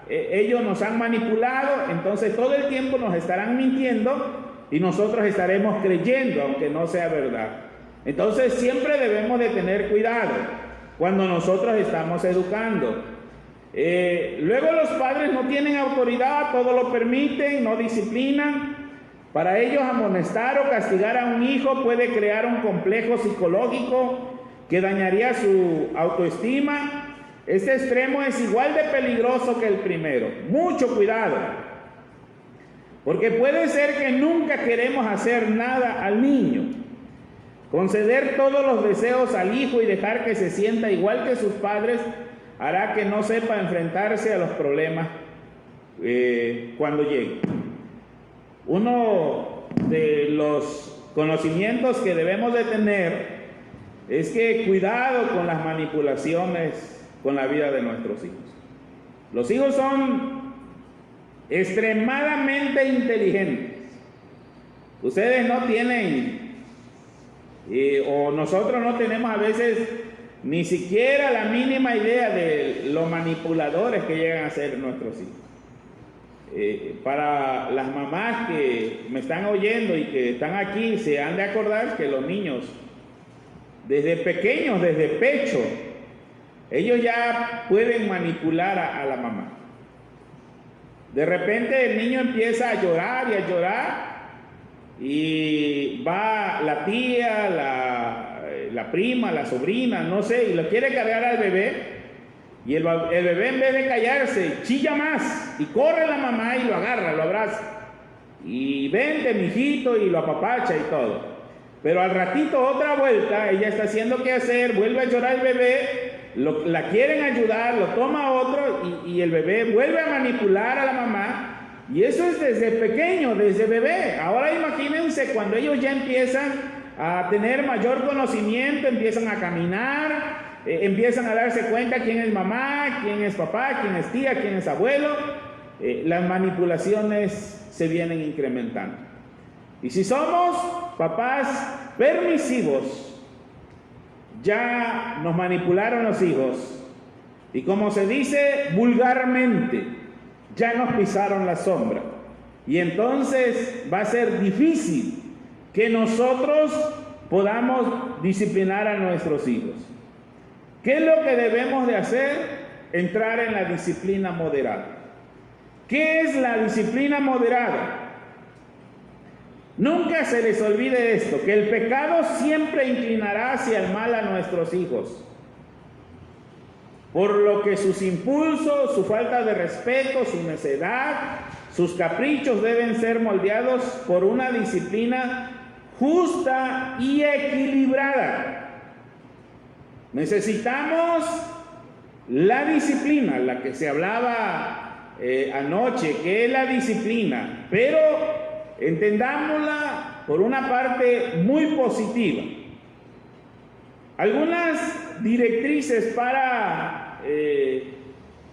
ellos nos han manipulado, entonces todo el tiempo nos estarán mintiendo y nosotros estaremos creyendo, aunque no sea verdad. Entonces siempre debemos de tener cuidado cuando nosotros estamos educando. Luego los padres no tienen autoridad, todo lo permiten, no disciplinan. Para ellos, amonestar o castigar a un hijo puede crear un complejo psicológico que dañaría su autoestima. Este extremo es igual de peligroso que el primero. Mucho cuidado, porque puede ser que nunca queremos hacer nada al niño. Conceder todos los deseos al hijo y dejar que se sienta igual que sus padres hará que no sepa enfrentarse a los problemas cuando lleguen. Uno de los conocimientos que debemos de tener es que cuidado con las manipulaciones con la vida de nuestros hijos. Los hijos son extremadamente inteligentes. Ustedes no tienen, o nosotros no tenemos a veces ni siquiera la mínima idea de los manipuladores que llegan a ser nuestros hijos. Para las mamás que me están oyendo y que están aquí, se han de acordar que los niños, desde pequeños, desde pecho, ellos ya pueden manipular a la mamá. De repente el niño empieza a llorar y a llorar, y va la tía, la prima, la sobrina, no sé, y lo quiere cargar al bebé, y el bebé, en vez de callarse, chilla más, y corre la mamá y lo agarra, lo abraza, y vente mijito, y lo apapacha y todo. Pero al ratito, otra vuelta, ella está haciendo qué hacer, vuelve a llorar el bebé, la quieren ayudar, lo toma otro, y el bebé vuelve a manipular a la mamá. Y eso es desde pequeño, desde bebé. Ahora imagínense cuando ellos ya empiezan a tener mayor conocimiento, empiezan a caminar, empiezan a darse cuenta quién es mamá, quién es papá, quién es tía, quién es abuelo. Las manipulaciones se vienen incrementando. Y si somos papás permisivos, ya nos manipularon los hijos. Y como se dice vulgarmente, ya nos pisaron la sombra. Y entonces va a ser difícil que nosotros podamos disciplinar a nuestros hijos. ¿Qué es lo que debemos de hacer? Entrar en la disciplina moderada. ¿Qué es la disciplina moderada? Nunca se les olvide esto, que el pecado siempre inclinará hacia el mal a nuestros hijos. Por lo que sus impulsos, su falta de respeto, su necedad, sus caprichos deben ser moldeados por una disciplina justa y equilibrada. Necesitamos la disciplina, la que se hablaba anoche, que es la disciplina, pero entendámosla por una parte muy positiva. Algunas directrices para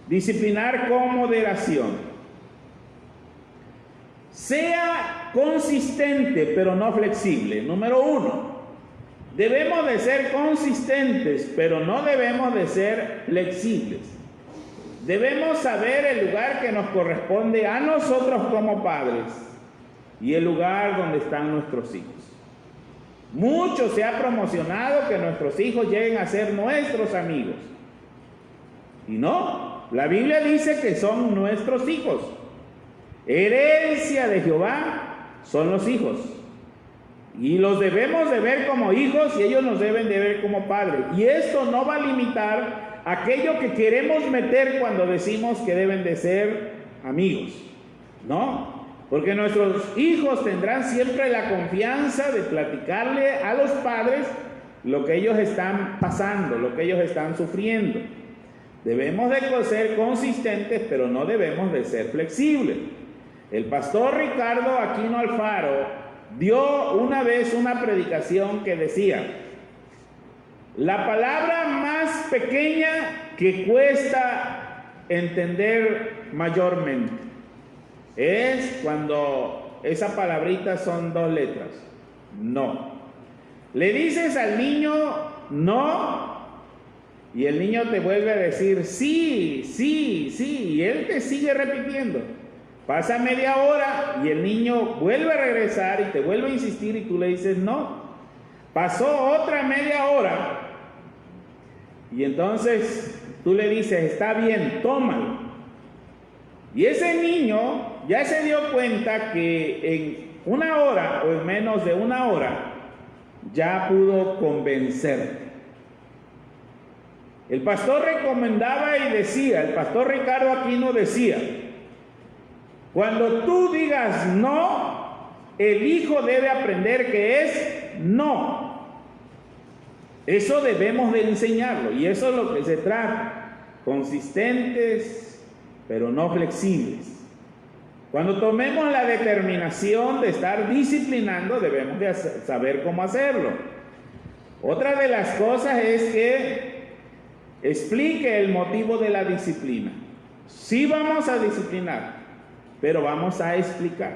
disciplinar con moderación. Sea consistente, pero no flexible. Número 1, debemos de ser consistentes, pero no debemos de ser flexibles. Debemos saber el lugar que nos corresponde a nosotros como padres y el lugar donde están nuestros hijos. Mucho se ha promocionado que nuestros hijos lleguen a ser nuestros amigos. Y no, la Biblia dice que son nuestros hijos. Herencia de Jehová son los hijos. Y los debemos de ver como hijos y ellos nos deben de ver como padres. Y esto no va a limitar aquello que queremos meter cuando decimos que deben de ser amigos. No, porque nuestros hijos tendrán siempre la confianza de platicarle a los padres lo que ellos están pasando, lo que ellos están sufriendo. Debemos de ser consistentes, pero no debemos de ser flexibles. El pastor Ricardo Aquino Alfaro dio una vez una predicación que decía: la palabra más pequeña que cuesta entender mayormente es cuando esa palabrita son 2 letras. No. Le dices al niño no, y el niño te vuelve a decir sí, sí, sí, y él te sigue repitiendo. Pasa media hora y el niño vuelve a regresar y te vuelve a insistir y tú le dices no. Pasó otra media hora y entonces tú le dices está bien, tómalo. Y ese niño ya se dio cuenta que en 1 hora o en menos de 1 hora ya pudo convencerte. El pastor recomendaba y decía, el pastor Ricardo Aquino decía: cuando tú digas no, el hijo debe aprender que es no. Eso debemos de enseñarlo y eso es lo que se trata. Consistentes, pero no flexibles. Cuando tomemos la determinación de estar disciplinando, debemos de saber cómo hacerlo. Otra de las cosas es que explique el motivo de la disciplina. Sí vamos a disciplinar, pero vamos a explicar.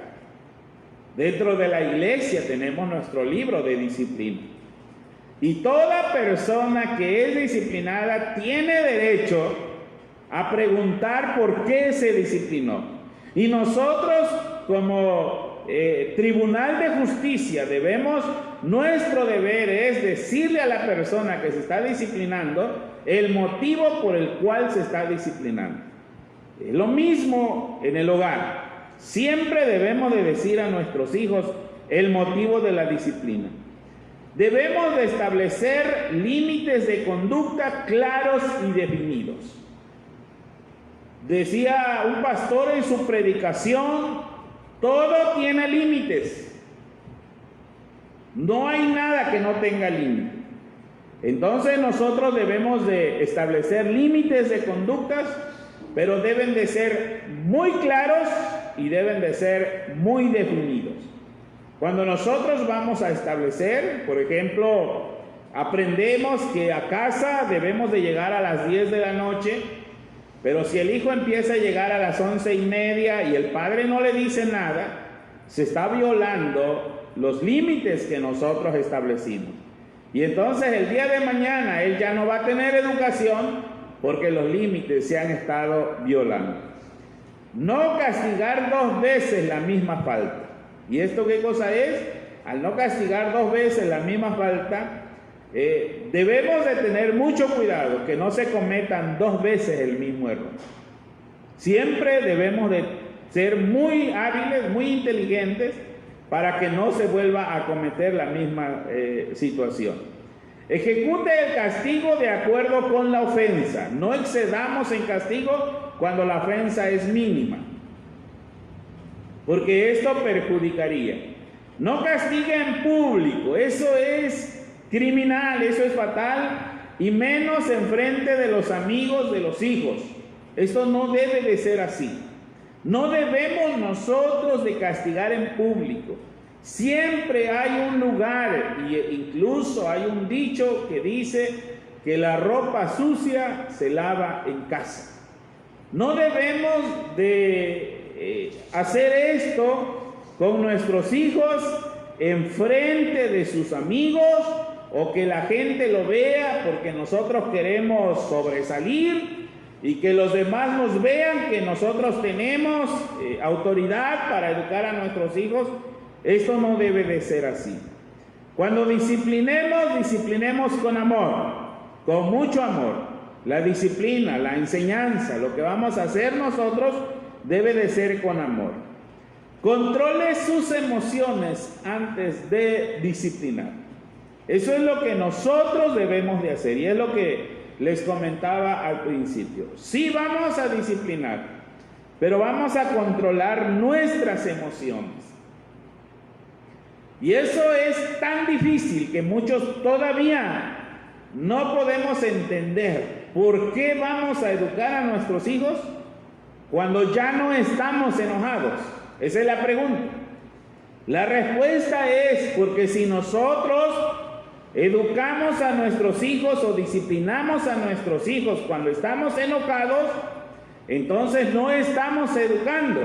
Dentro de la iglesia tenemos nuestro libro de disciplina. Y toda persona que es disciplinada tiene derecho a preguntar por qué se disciplinó. Y nosotros como tribunal de justicia nuestro deber es decirle a la persona que se está disciplinando el motivo por el cual se está disciplinando. Es lo mismo en el hogar. Siempre debemos de decir a nuestros hijos el motivo de la disciplina. Debemos de establecer límites de conducta claros y definidos. Decía un pastor en su predicación, todo tiene límites. No hay nada que no tenga límite. Entonces nosotros debemos de establecer límites de conductas, pero deben de ser muy claros y deben de ser muy definidos. Cuando nosotros vamos a establecer, por ejemplo, aprendemos que a casa debemos de llegar a las 10 de la noche, pero si el hijo empieza a llegar a las 11:30 y el padre no le dice nada, se está violando los límites que nosotros establecimos. Y entonces el día de mañana él ya no va a tener educación porque los límites se han estado violando. No castigar 2 veces la misma falta. ¿Y esto qué cosa es? Al no castigar 2 veces la misma falta, debemos de tener mucho cuidado que no se cometan 2 veces el mismo error. Siempre debemos de ser muy hábiles, muy inteligentes para que no se vuelva a cometer la misma situación. Ejecute el castigo de acuerdo con la ofensa. No excedamos en castigo cuando la ofensa es mínima, porque esto perjudicaría. No castigue en público, eso es criminal, eso es fatal, y menos en frente de los amigos de los hijos. Esto no debe de ser así. No debemos nosotros de castigar en público. Siempre hay un lugar, e incluso hay un dicho que dice que la ropa sucia se lava en casa. No debemos de hacer esto con nuestros hijos en frente de sus amigos, o que la gente lo vea porque nosotros queremos sobresalir y que los demás nos vean que nosotros tenemos autoridad para educar a nuestros hijos. Esto no debe de ser así. Cuando disciplinemos con amor, con mucho amor. La disciplina, la enseñanza, lo que vamos a hacer nosotros debe de ser con amor. Controle sus emociones antes de disciplinar. Eso es lo que nosotros debemos de hacer, y es lo que les comentaba al principio. Sí vamos a disciplinar, pero vamos a controlar nuestras emociones. Y eso es tan difícil que muchos todavía no podemos entender por qué vamos a educar a nuestros hijos cuando ya no estamos enojados. Esa es la pregunta. La respuesta es porque si nosotros educamos a nuestros hijos o disciplinamos a nuestros hijos cuando estamos enojados, entonces no estamos educando.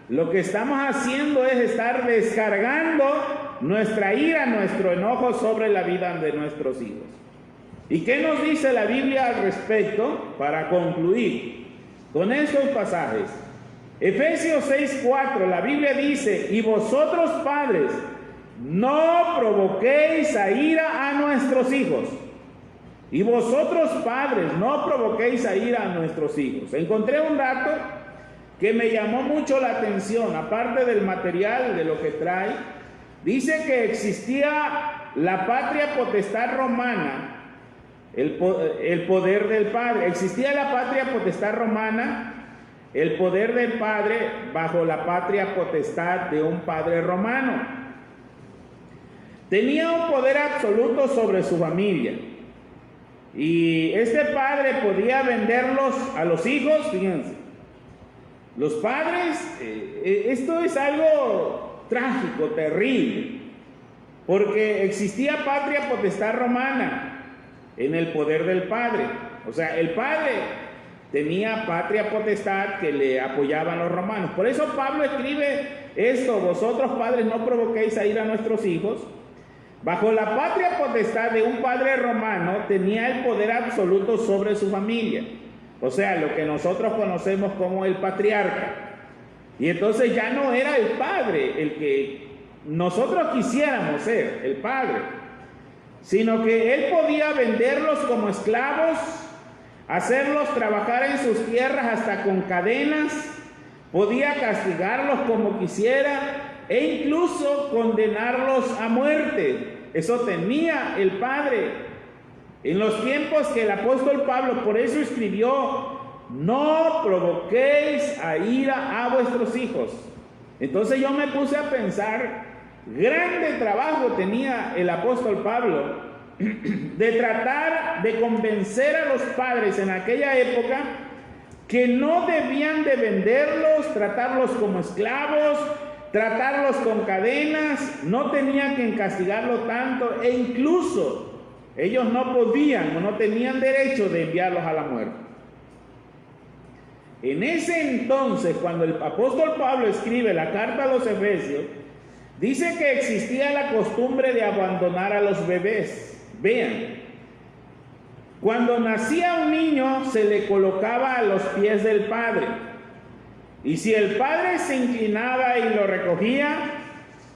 Lo que estamos haciendo es estar descargando nuestra ira, nuestro enojo sobre la vida de nuestros hijos. ¿Y qué nos dice la Biblia al respecto? Para concluir con estos pasajes. Efesios 6:4, la Biblia dice: y vosotros padres, no provoquéis a ira a nuestros hijos. Y vosotros padres, no provoquéis a ira a nuestros hijos. Encontré un dato que me llamó mucho la atención, aparte del material, de lo que trae. Dice que existía la patria potestad romana, el poder del padre. Existía la patria potestad romana, el poder del padre bajo la patria potestad de un padre romano. Tenía un poder absoluto sobre su familia. Y este padre podía venderlos a los hijos, fíjense. Los padres, esto es algo trágico, terrible, porque existía patria potestad romana en el poder del padre. O sea, el padre tenía patria potestad que le apoyaban los romanos. Por eso Pablo escribe esto: vosotros padres no provoquéis a ir a nuestros hijos. Bajo la patria potestad de un padre romano tenía el poder absoluto sobre su familia. O sea, lo que nosotros conocemos como el patriarca. Y entonces ya no era el padre el que nosotros quisiéramos ser, el padre, sino que él podía venderlos como esclavos, hacerlos trabajar en sus tierras hasta con cadenas, podía castigarlos como quisiera e incluso condenarlos a muerte. Eso tenía el padre. En los tiempos que el apóstol Pablo, por eso escribió: no provoquéis a ira a vuestros hijos. Entonces yo me puse a pensar, grande trabajo tenía el apóstol Pablo de tratar de convencer a los padres en aquella época que no debían de venderlos, tratarlos como esclavos, tratarlos con cadenas, no tenían que castigarlos tanto, e incluso ellos no podían o no tenían derecho de enviarlos a la muerte. En ese entonces, cuando el apóstol Pablo escribe la carta a los Efesios, dice que existía la costumbre de abandonar a los bebés. Vean, cuando nacía un niño se le colocaba a los pies del padre, y si el padre se inclinaba y lo recogía,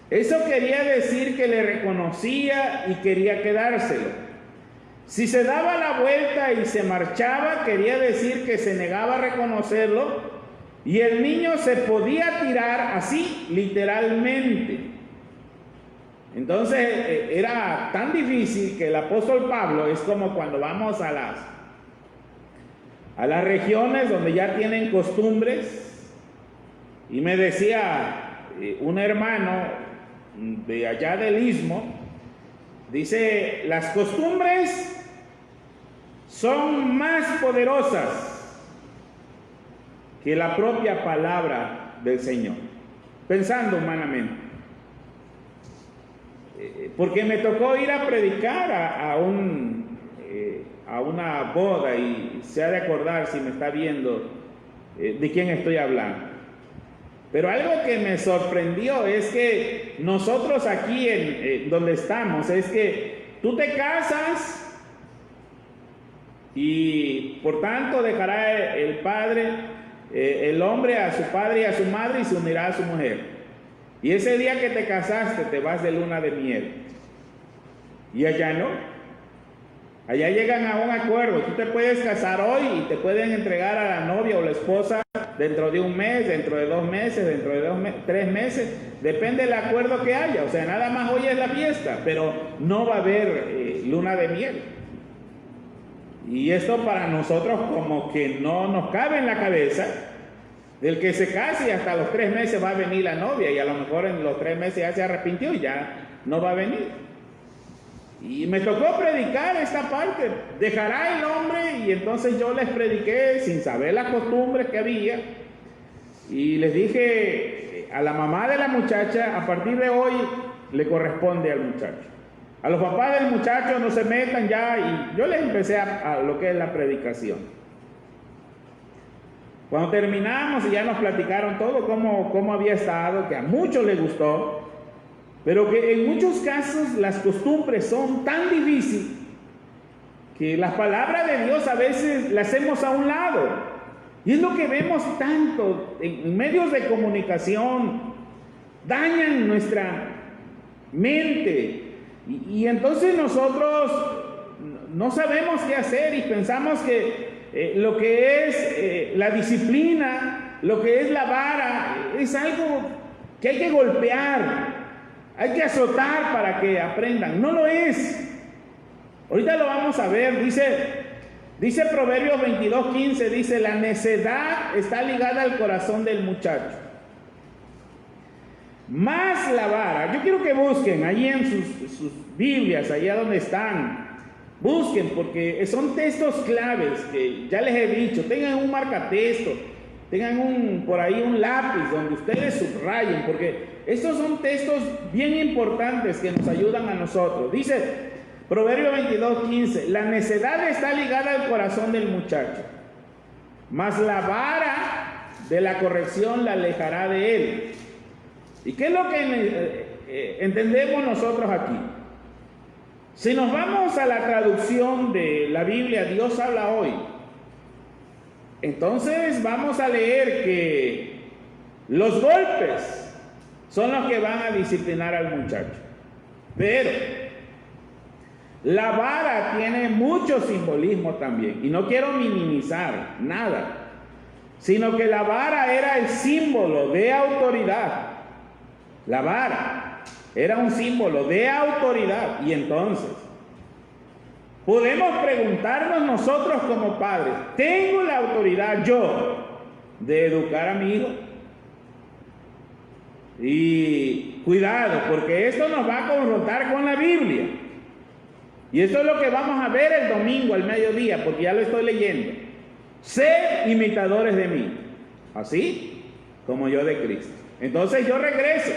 eso quería decir que le reconocía y quería quedárselo. Si se daba la vuelta y se marchaba, quería decir que se negaba a reconocerlo, y el niño se podía tirar así, literalmente. Entonces era tan difícil que el apóstol Pablo, es como cuando vamos a las regiones donde ya tienen costumbres, y me decía un hermano de allá del Istmo, dice: las costumbres son más poderosas que la propia palabra del Señor, pensando humanamente. Porque me tocó ir a predicar a una boda, y se ha de acordar, si me está viendo, de quién estoy hablando. Pero algo que me sorprendió es que nosotros aquí donde estamos, es que tú te casas y por tanto dejará el padre, el hombre a su padre y a su madre, y se unirá a su mujer. Y ese día que te casaste te vas de luna de miel. Y allá no. Allá llegan a un acuerdo. Tú te puedes casar hoy y te pueden entregar a la novia o la esposa dentro de un mes, dentro de 2 meses, dentro de 3 meses. Depende del acuerdo que haya. O sea, nada más hoy es la fiesta, pero no va a haber luna de miel. Y esto para nosotros como que no nos cabe en la cabeza, del que se case y hasta los 3 meses va a venir la novia, y a lo mejor en los 3 meses ya se arrepintió y ya no va a venir. Y me tocó predicar esta parte: dejará el hombre. Y entonces yo les prediqué sin saber las costumbres que había, y les dije a la mamá de la muchacha: a partir de hoy le corresponde al muchacho. A los papás del muchacho no se metan ya. Y yo les empecé a lo que es la predicación. Cuando terminamos y ya nos platicaron todo cómo había estado, que a muchos les gustó, pero que en muchos casos las costumbres son tan difíciles que las palabras de Dios a veces las hacemos a un lado. Y es lo que vemos tanto en medios de comunicación, dañan nuestra mente. Y entonces nosotros no sabemos qué hacer, y pensamos que lo que es la disciplina, lo que es la vara, es algo que hay que golpear, hay que azotar para que aprendan. No lo es. Ahorita lo vamos a ver. Dice Proverbios 22:15, dice: la necedad está ligada al corazón del muchacho, más la vara. Yo quiero que busquen ahí en sus Biblias, allá donde están. Busquen, porque son textos claves que ya les he dicho. Tengan un marcatexto, tengan por ahí un lápiz donde ustedes subrayen, porque estos son textos bien importantes que nos ayudan a nosotros. Dice Proverbio 22:15, la necedad está ligada al corazón del muchacho, mas la vara de la corrección la alejará de él. ¿Y qué es lo que entendemos nosotros aquí? Si nos vamos a la traducción de la Biblia, Dios habla hoy, entonces vamos a leer que los golpes son los que van a disciplinar al muchacho. Pero la vara tiene mucho simbolismo también. Y no quiero minimizar nada, sino que la vara era el símbolo de autoridad. La vara era un símbolo de autoridad. Y entonces podemos preguntarnos nosotros como padres, ¿tengo la autoridad yo de educar a mi hijo? Y cuidado, porque esto nos va a confrontar con la Biblia. Y esto es lo que vamos a ver el domingo al mediodía, porque ya lo estoy leyendo. Sed imitadores de mí, así como yo de Cristo. Entonces yo regreso.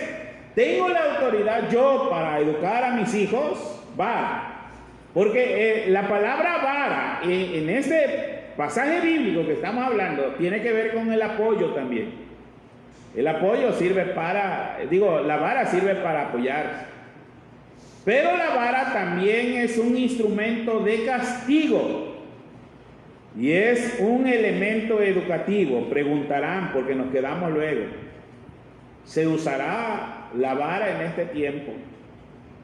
¿Tengo la autoridad yo para educar a mis hijos? Va. Porque la palabra vara en este pasaje bíblico que estamos hablando tiene que ver con el apoyo también. El apoyo sirve la vara sirve para apoyar. Pero la vara también es un instrumento de castigo y es un elemento educativo. Preguntarán, porque nos quedamos luego, ¿se usará la vara en este tiempo?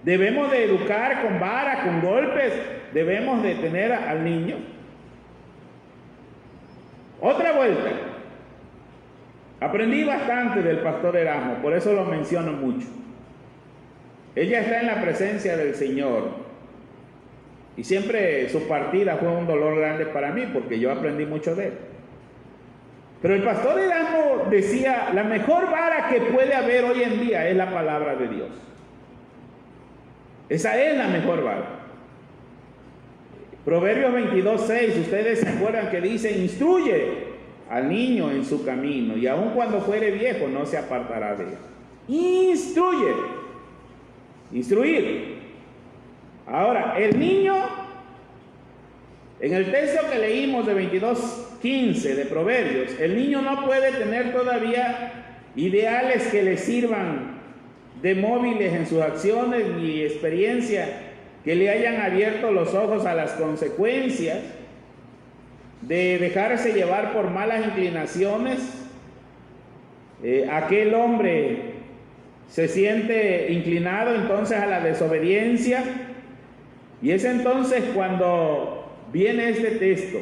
¿Debemos de educar con vara, con golpes? ¿Debemos de tener al niño? Otra vuelta. Aprendí bastante del pastor Erasmo, por eso lo menciono mucho. Ella está en la presencia del Señor y siempre su partida fue un dolor grande para mí porque yo aprendí mucho de él. Pero el pastor Erasmo decía, la mejor vara que puede haber hoy en día es la palabra de Dios. Esa es la mejor vara. Proverbios 22:6, ustedes se acuerdan que dice, instruye al niño en su camino y aun cuando fuere viejo no se apartará de él. Instruye. Instruir. Ahora, el niño, en el texto que leímos de 22:15 de Proverbios, el niño no puede tener todavía ideales que le sirvan de móviles en sus acciones ni experiencia que le hayan abierto los ojos a las consecuencias de dejarse llevar por malas inclinaciones. Aquel hombre se siente inclinado entonces a la desobediencia, y es entonces cuando viene este texto.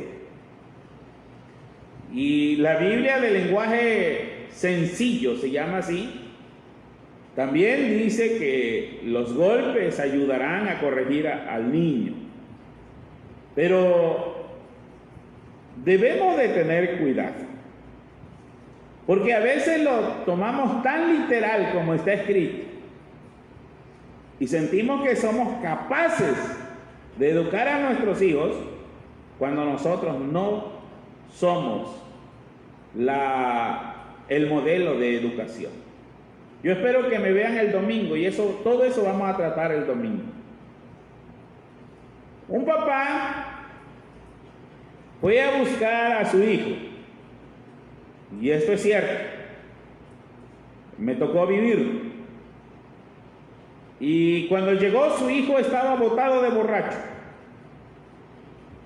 Y la Biblia de lenguaje sencillo, se llama así, también dice que los golpes ayudarán a corregir al niño. Pero debemos de tener cuidado, porque a veces lo tomamos tan literal como está escrito y sentimos que somos capaces de educar a nuestros hijos cuando nosotros no somos el modelo de educación. Yo espero que me vean el domingo y todo eso vamos a tratar el domingo. Un papá fue a buscar a su hijo, y esto es cierto, me tocó vivir. Y cuando llegó, su hijo estaba botado de borracho.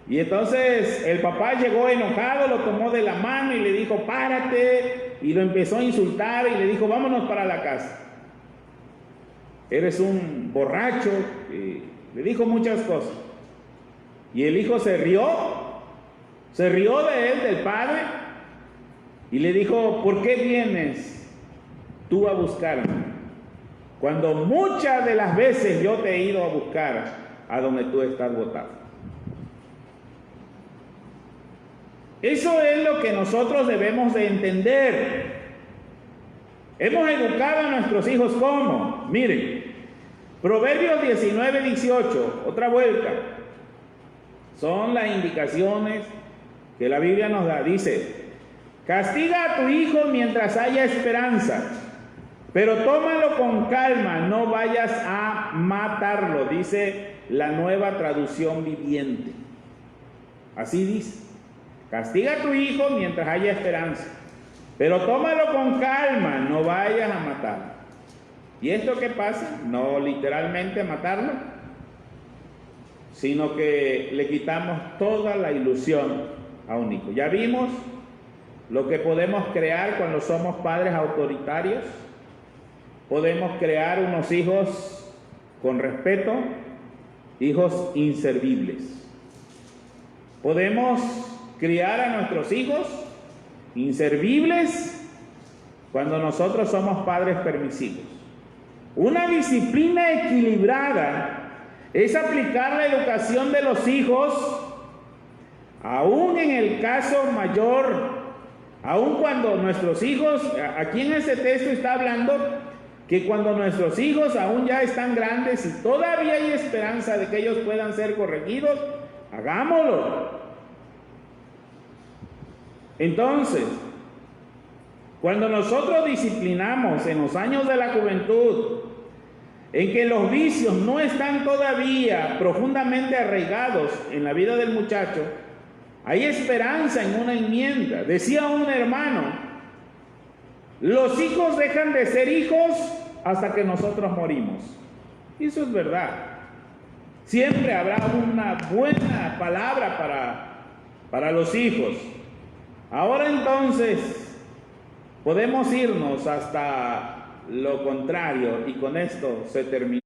Y entonces el papá llegó enojado, lo tomó de la mano y le dijo, párate, y lo empezó a insultar y le dijo, vámonos para la casa. Eres un borracho, y le dijo muchas cosas. Y el hijo se rió de él, del padre, y le dijo, ¿por qué vienes tú a buscarme? Cuando muchas de las veces yo te he ido a buscar a donde tú estás botado. Eso es lo que nosotros debemos de entender. Hemos educado a nuestros hijos ¿cómo? Miren, Proverbios 19:18, otra vuelta. Son las indicaciones que la Biblia nos da. Dice, Castiga a tu hijo mientras haya esperanza, pero tómalo con calma, no vayas a matarlo, dice la Nueva Traducción Viviente. Así dice: castiga a tu hijo mientras haya esperanza, pero tómalo con calma, no vayas a matarlo. ¿Y esto qué pasa? No literalmente matarlo, sino que le quitamos toda la ilusión a un hijo. Ya vimos lo que podemos crear cuando somos padres autoritarios. Podemos crear unos hijos con respeto, hijos inservibles. Podemos criar a nuestros hijos inservibles cuando nosotros somos padres permisivos. Una disciplina equilibrada es aplicar la educación de los hijos, aún en el caso mayor, aún cuando nuestros hijos, aquí en este texto está hablando que cuando nuestros hijos aún ya están grandes y todavía hay esperanza de que ellos puedan ser corregidos, hagámoslo. Entonces, cuando nosotros disciplinamos en los años de la juventud, en que los vicios no están todavía profundamente arraigados en la vida del muchacho, hay esperanza en una enmienda. Decía un hermano: los hijos dejan de ser hijos hasta que nosotros morimos. Y eso es verdad. Siempre habrá una buena palabra para los hijos. Ahora entonces podemos irnos hasta lo contrario, y con esto se termina.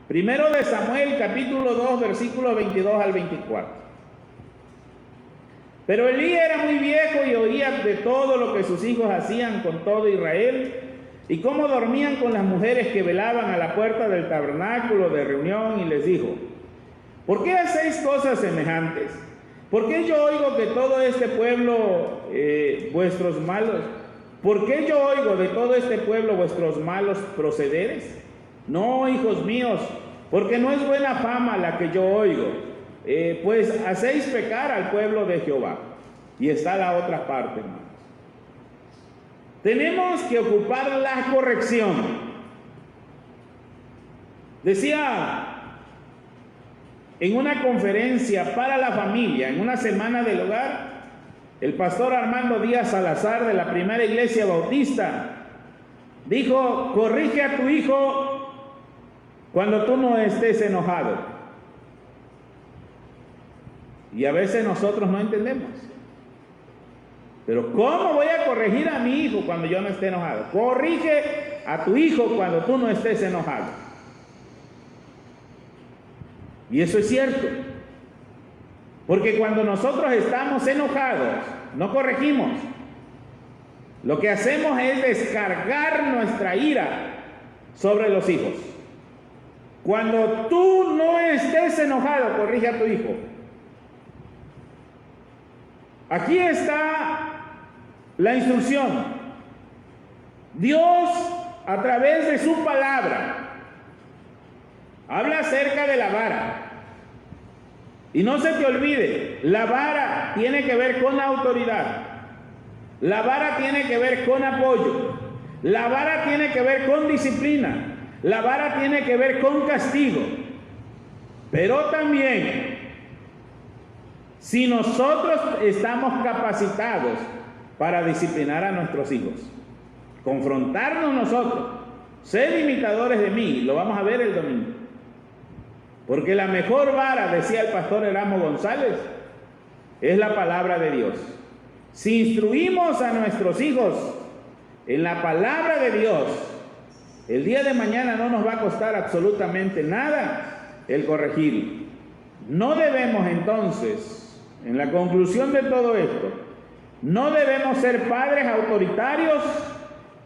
Primero de Samuel, capítulo 2, versículos 22 al 24. Pero Elí era muy viejo y oía de todo lo que sus hijos hacían con todo Israel, y cómo dormían con las mujeres que velaban a la puerta del tabernáculo de reunión, y les dijo: ¿por qué hacéis cosas semejantes? ¿Por qué yo oigo que todo este pueblo vuestros malos? ¿Por qué yo oigo de todo este pueblo vuestros malos procederes? No, hijos míos, porque no es buena fama la que yo oigo, pues hacéis pecar al pueblo de Jehová. Y está la otra parte, hermanos. Tenemos que ocupar la corrección. Decía en una conferencia para la familia, en una semana del hogar, el pastor Armando Díaz Salazar de la Primera Iglesia Bautista dijo: corrige a tu hijo cuando tú no estés enojado. Y a veces nosotros no entendemos. Pero ¿cómo voy a corregir a mi hijo cuando yo no esté enojado? Corrige a tu hijo cuando tú no estés enojado. Y eso es cierto. Porque cuando nosotros estamos enojados, no corregimos. Lo que hacemos es descargar nuestra ira sobre los hijos. Cuando tú no estés enojado, corrige a tu hijo. Aquí está la instrucción. Dios, a través de su palabra, habla acerca de la vara. Y no se te olvide, la vara tiene que ver con la autoridad. La vara tiene que ver con apoyo. La vara tiene que ver con disciplina. La vara tiene que ver con castigo. Pero también, si nosotros estamos capacitados para disciplinar a nuestros hijos, confrontarnos nosotros, ser imitadores de mí, lo vamos a ver el domingo. Porque la mejor vara, decía el pastor Erasmo González, es la palabra de Dios. Si instruimos a nuestros hijos en la palabra de Dios, el día de mañana no nos va a costar absolutamente nada el corregir. No debemos entonces, en la conclusión de todo esto, no debemos ser padres autoritarios,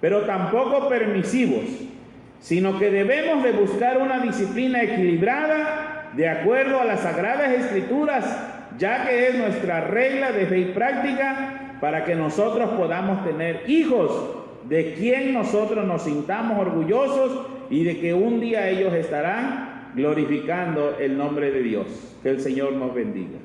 pero tampoco permisivos, sino que debemos de buscar una disciplina equilibrada de acuerdo a las Sagradas Escrituras, ya que es nuestra regla de fe y práctica para que nosotros podamos tener hijos de quien nosotros nos sintamos orgullosos y de que un día ellos estarán glorificando el nombre de Dios. Que el Señor nos bendiga.